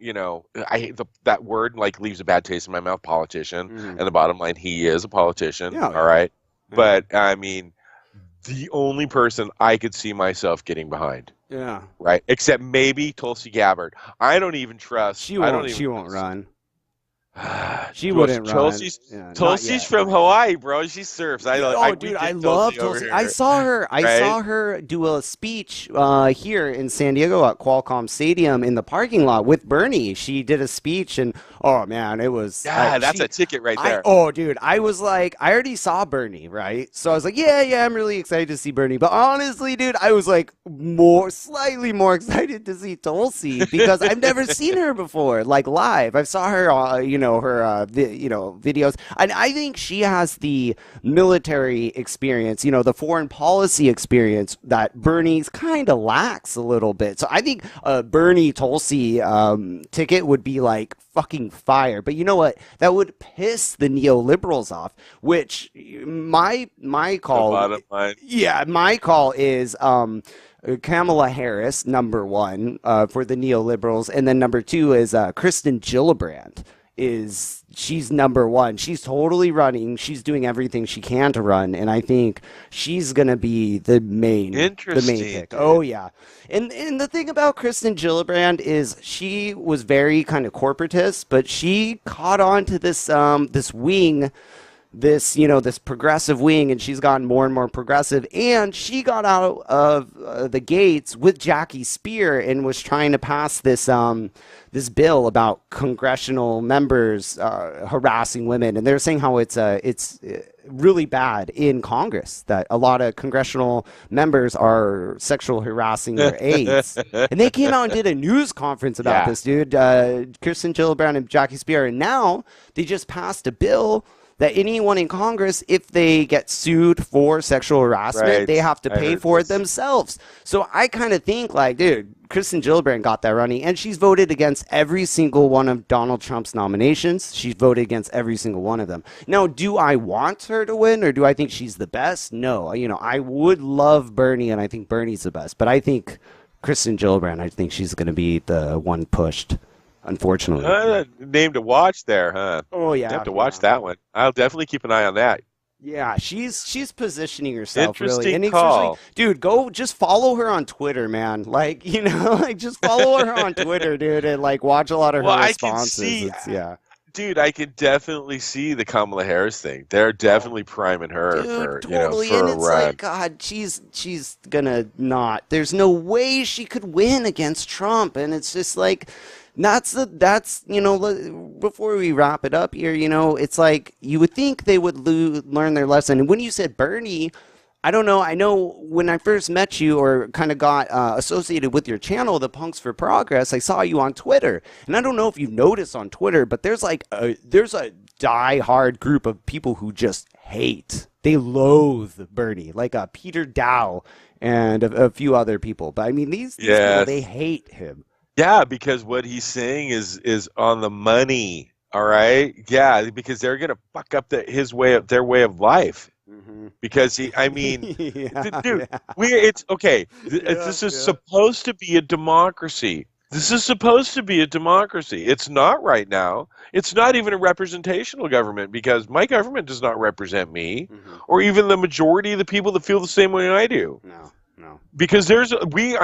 word like leaves a bad taste in my mouth, politician. Mm-hmm. And the bottom line, he is a politician. Yeah. All right. Yeah. But I mean, the only person I could see myself getting behind. Yeah. Right. Except maybe Tulsi Gabbard. I don't even trust. She won't run. She wouldn't run. Tulsi's from Hawaii, bro. She surfs. I love Tulsi. I saw her do a speech here in San Diego at Qualcomm Stadium in the parking lot with Bernie. She did a speech, and oh man, it was. That's a ticket right there. I was like, I already saw Bernie, right? So I was like, yeah, I'm really excited to see Bernie. But honestly, dude, I was like slightly more excited to see Tulsi because I've never seen her before, like live. I saw her, her videos, and I think she has the military experience, the foreign policy experience that Bernie's kind of lacks a little bit. So I think Bernie Tulsi ticket would be like fucking fire. But you know what? That would piss the neoliberals off. Which my call. The bottom line. Yeah, my call is Kamala Harris, number one, for the neoliberals, and then number two is Kristen Gillibrand. she's number one. She's totally running. She's doing everything she can to run, and I think she's gonna be the main pick. Dude. Oh yeah. And the thing about Kristen Gillibrand is she was very kind of corporatist, but she caught on to this this wing, this progressive wing, and she's gotten more and more progressive. And she got out of the gates with Jackie Spear and was trying to pass this this bill about congressional members harassing women. And they're saying how it's really bad in Congress, that a lot of congressional members are sexual harassing their aides. And they came out and did a news conference about this, dude. Kristen Gillibrand and Jackie Spear. And now they just passed a bill that anyone in Congress, if they get sued for sexual harassment, they have to pay for it themselves. So I kind of think, like, dude, Kristen Gillibrand got that running, and she's voted against every single one of Donald Trump's nominations. She's voted against every single one of them. Now, do I want her to win, or do I think she's the best? No. I would love Bernie, and I think Bernie's the best. But I think Kristen Gillibrand, I think she's going to be the one pushed. Unfortunately. Name to watch there, huh? Oh yeah, have to watch that one. I'll definitely keep an eye on that. Yeah, she's positioning herself Interesting really. And call. Dude, go just follow her on Twitter, man. Like, just follow her on Twitter, dude, and like watch a lot of her responses. Dude, I can definitely see the Kamala Harris thing. They're definitely priming her for totally. For and a it's run. like, God, she's gonna not. There's no way she could win against Trump, and it's just like. Before we wrap it up here, it's like you would think they would learn their lesson. And when you said Bernie, I don't know. I know when I first met you or kind of got associated with your channel, the Punks for Progress, I saw you on Twitter. And I don't know if you've noticed on Twitter, but there's a die-hard group of people who just hate. They loathe Bernie, like Peter Dow and a few other people. But I mean, these people, they hate him. Yeah, because what he's saying is on the money. All right. Yeah, because they're gonna fuck up their way of life. Mm-hmm. Because dude, it's okay. This is supposed to be a democracy. This is supposed to be a democracy. It's not right now. It's not even a representational government because my government does not represent me, or even the majority of the people that feel the same way I do. No. Because we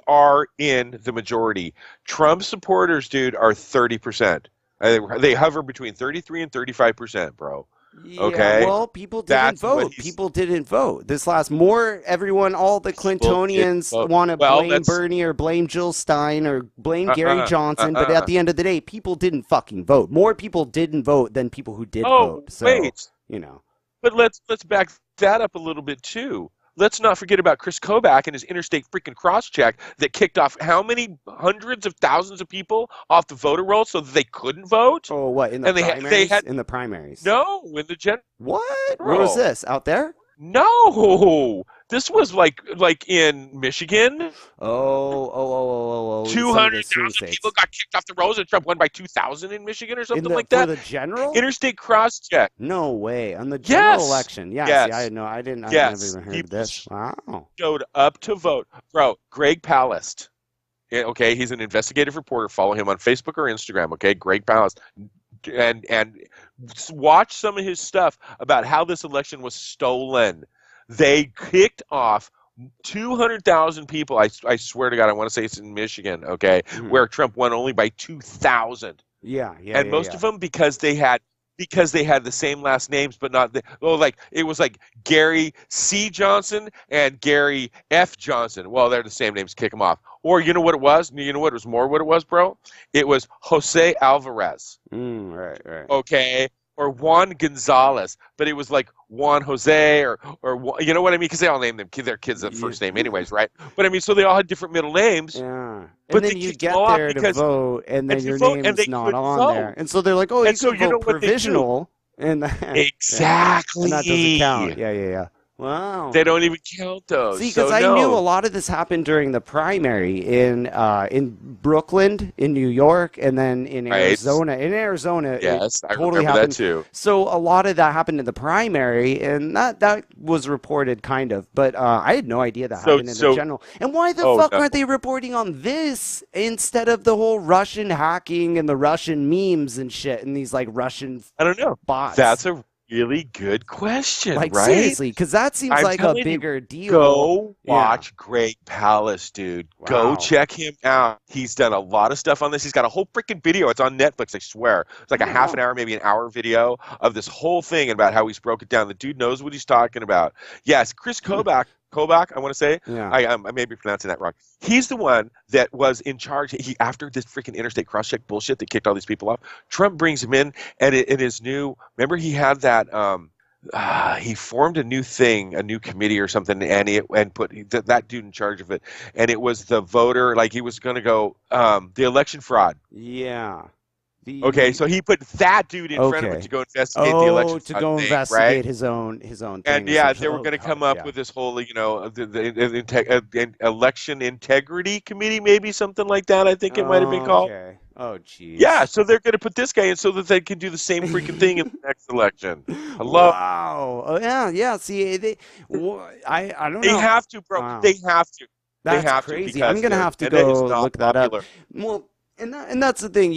are in the majority. Trump supporters, dude, are 30%. They hover between 33 and 35%, bro. Yeah, okay. Well, people didn't vote. People didn't vote. This all the Clintonians want to blame Bernie or blame Jill Stein or blame Gary Johnson. But at the end of the day, people didn't fucking vote. More people didn't vote than people who did vote. So, wait. But let's back that up a little bit too. Let's not forget about Chris Kobach and his interstate freaking cross-check that kicked off how many hundreds of thousands of people off the voter roll so that they couldn't vote? Oh, what, in the primaries? In the primaries. No, in the general. What? Where was this? Out there? No, this was like in Michigan. 200,000 people got kicked off the rolls, and Trump won by 2,000 in Michigan or something like that. For the general? Interstate cross-check. No way. On the general election. Yes. Yes. Yeah, I didn't. Yes. I never even heard of this. Wow. Showed up to vote, bro. Greg Palast. Okay, he's an investigative reporter. Follow him on Facebook or Instagram. Okay, Greg Palast. And watch some of his stuff about how this election was stolen. They kicked off 200,000 people. I swear to God, I want to say it's in Michigan, okay, where Trump won only by 2,000. Yeah. And most of them because they had the same last names, but not it was like Gary C. Johnson and Gary F. Johnson. Well, they're the same names. Kick them off. Or you know what it was? You know what it was, bro? It was Jose Alvarez. Right. Okay. Or Juan Gonzalez, but it was like Juan Jose or you know what I mean? Because they all named their kids the first name anyways, right? But I mean, so they all had different middle names. Yeah. But then you get there to vote, and then your name's not on there. And so they're like, you can vote provisional. Exactly. And that doesn't count. Yeah. Wow. They don't even count those. See, so because I no. knew a lot of this happened during the primary in Brooklyn, in New York, and then in Right. Arizona. In Arizona, Yes, it I totally remember that happened. too. So a lot of that happened in the primary, and that was reported kind of, but I had no idea that happened in the general. And why the fuck no. aren't they reporting on this instead of the whole Russian hacking and the Russian memes and shit and these like Russian I don't know. bots? That's a really good question, like right? seriously, because that seems I'm like a telling you, bigger deal. Go Yeah. watch Greg Palace, dude. Go Wow. check him out. He's done a lot of stuff on this. He's got a whole freaking video. It's on Netflix, I swear. It's like a half an hour, maybe an hour video of this whole thing about how he's broke it down. The dude knows what he's talking about. Yes, Chris Kobach, I want to say. Yeah. I may be pronouncing that wrong. He's the one that was in charge. He after this freaking interstate cross-check bullshit that kicked all these people off, Trump brings him in, and in his new, remember he had that he formed a new thing, a new committee or something, and put that dude in charge of it. And it was the voter, like he was going to go the election fraud. Yeah. Okay, so he put that dude in front of it to go investigate the election to fraud go thing, investigate right? his own thing. And yeah, they were going to come up with this whole, the election integrity committee, maybe something like that. I think it might have been called. Okay. Oh, geez. Yeah, so they're going to put this guy in so that they can do the same freaking thing in the next election. Hello. Wow. Oh, yeah. See, I don't know. They have to, bro. Wow. They have to. That's they have crazy. To because, I'm gonna have to and it is go not look that up. popular. Well, and that's the thing,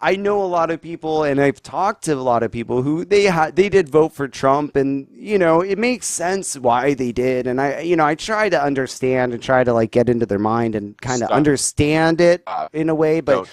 I know a lot of people, and I've talked to a lot of people who they did vote for Trump, and it makes sense why they did, and I try to understand and try to like get into their mind and kind of understand it in a way, but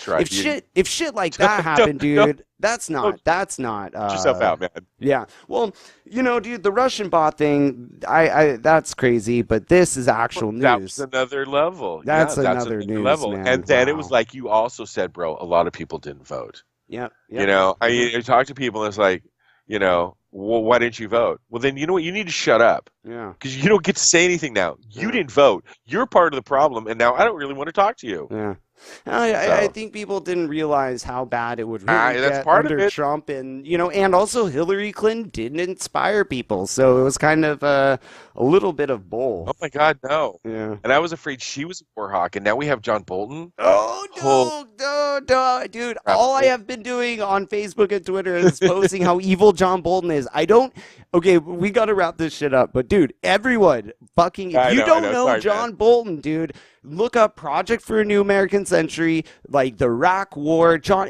if shit like that happened, dude, that's not Put yourself out, man. Yeah. Well, dude, the Russian bot thing, I that's crazy, but this is actual news. That was another level. That's yeah, another news, level. man. And then it Wow. was like you also said, bro, a lot of people didn't vote. Yeah. You talk to people and it's like, well, why didn't you vote? Well, then you know what? You need to shut up. Yeah. Because you don't get to say anything now. You didn't vote. You're part of the problem, and now I don't really want to talk to you. Yeah. I think people didn't realize how bad it would really that's get part of under it. Trump, and and also Hillary Clinton didn't inspire people, so it was kind of a little bit of both. Oh my God, no. Yeah. And I was afraid she was a poor hawk, and now we have John Bolton. Oh no, dude! All I have been doing on Facebook and Twitter is posting how evil John Bolton is. Okay, we got to wrap this shit up, but dude, everyone, if you don't know Sorry, John man. Bolton, dude, look up Project for a New American Century, like the Iraq War. John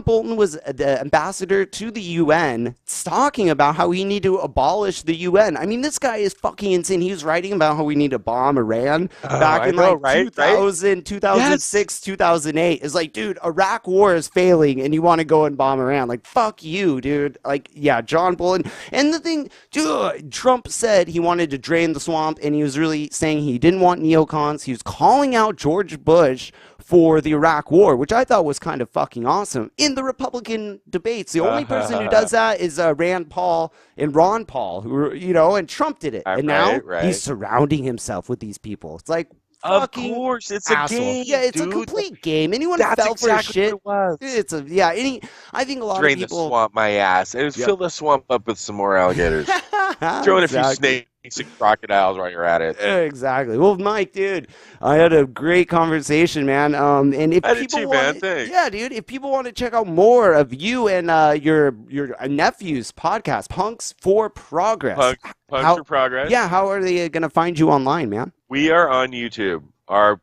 Bolton was the ambassador to the UN, talking about how we need to abolish the UN. I mean, this guy is fucking insane. He was writing about how we need to bomb Iran back in 2000, 2006, 2008. It's like, dude, Iraq War is failing, and you want to go and bomb Iran? Like, fuck you, dude. Like, yeah, John Bolton. And the thing, dude, Trump said he wanted to drain the swamp, and he was really saying he didn't want neocons. He was calling out George Bush for the Iraq War, which I thought was kind of fucking awesome. In the Republican debates, the only person who does that is Rand Paul and Ron Paul, who and Trump did it. And now he's surrounding himself with these people. It's like, Of course, it's asshole. a game. Yeah, it's dude. a complete game. Anyone That's fell for exactly shit. what it was. I think a lot Drain of people the swamp, my ass. It was fill the swamp up with some more alligators. Throw in a few snakes and crocodiles while you're at it. Exactly. Well, Mike, dude, I had a great conversation, man. And if I did people too, want, man. Thanks. yeah, dude, if people want to check out more of you and your nephew's podcast, Punks for Progress, Punks for Progress. Yeah, how are they gonna find you online, man? We are on YouTube.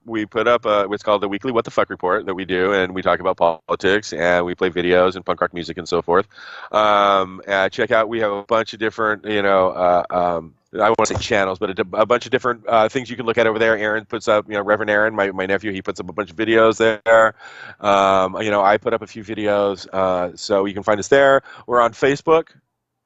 We put up what's called the weekly What the Fuck report that we do, and we talk about politics, and we play videos and punk rock music and so forth. Check out, we have a bunch of different, I want to say channels, but a bunch of different things you can look at over there. Aaron puts up, Reverend Aaron, my nephew, he puts up a bunch of videos there. I put up a few videos, so you can find us there. We're on Facebook,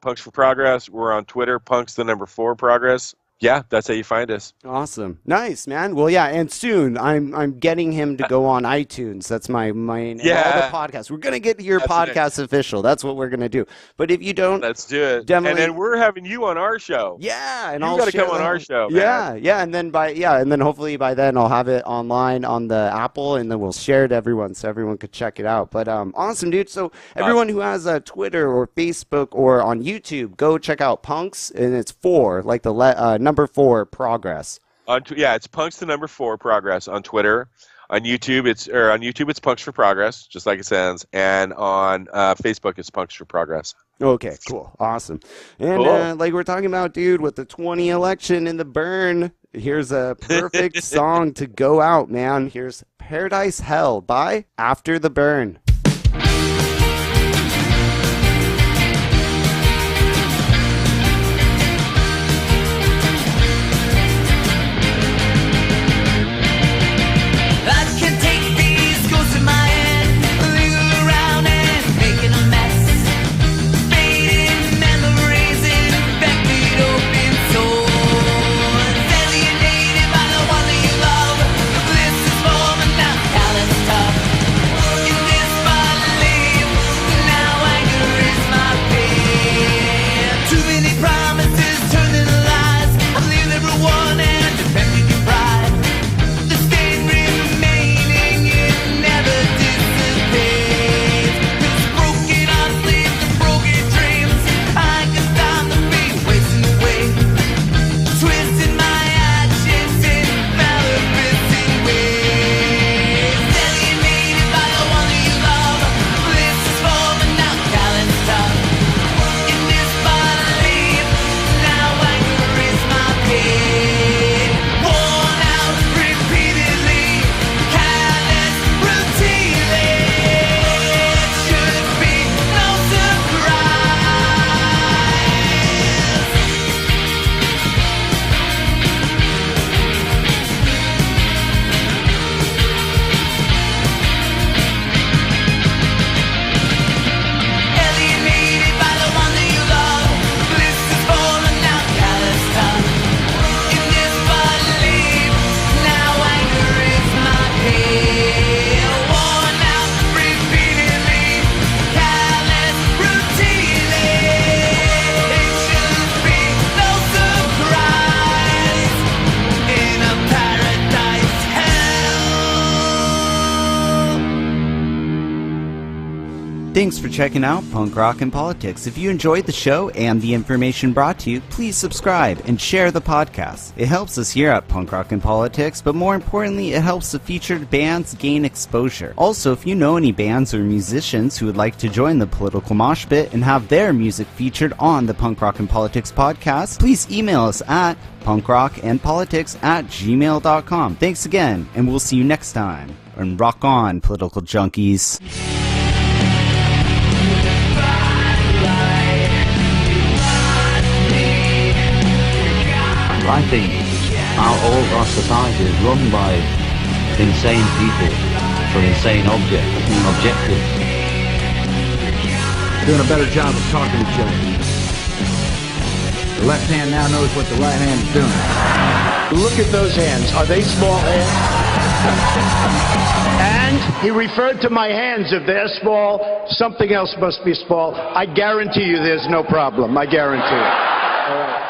Punks for Progress. We're on Twitter, Punks4Progress. Yeah, that's how you find us. Awesome. Nice, man. Well, yeah, and soon I'm getting him to go on iTunes. That's my main and all the podcasts. We're going to get your podcast official. That's what we're going to do. But if you don't, let's do it. Definitely. And then we're having you on our show. Yeah, and you got to come on our show, man. Yeah, and then hopefully by then I'll have it online on the Apple, and then we'll share it to everyone so everyone could check it out. But awesome, dude. So everyone who has a Twitter or Facebook or on YouTube, go check out Punks, and it's 4, like the number 4 progress. It's Punks the number 4 progress on Twitter. On YouTube, it's Punks for Progress, just like it sounds, and on Facebook, it's Punks for Progress. Okay, cool, awesome. And like we're talking about, dude, with the 20 election in the burn, here's a perfect song to go out, man. Here's Paradise Hell by After the Burn. Thanks for checking out Punk Rock and Politics. If you enjoyed the show and the information brought to you, please subscribe and share the podcast. It helps us here at Punk Rock and Politics, but more importantly, it helps the featured bands gain exposure. Also, if you know any bands or musicians who would like to join the political mosh pit and have their music featured on the Punk Rock and Politics podcast, please email us at punkrockandpolitics@gmail.com. Thanks again, and we'll see you next time. And rock on, political junkies. I think all of our society is run by insane people for insane objectives. Doing a better job of talking to each other. The left hand now knows what the right hand is doing. Look at those hands. Are they small hands? And he referred to my hands. If they're small, something else must be small. I guarantee you there's no problem. I guarantee it. All right.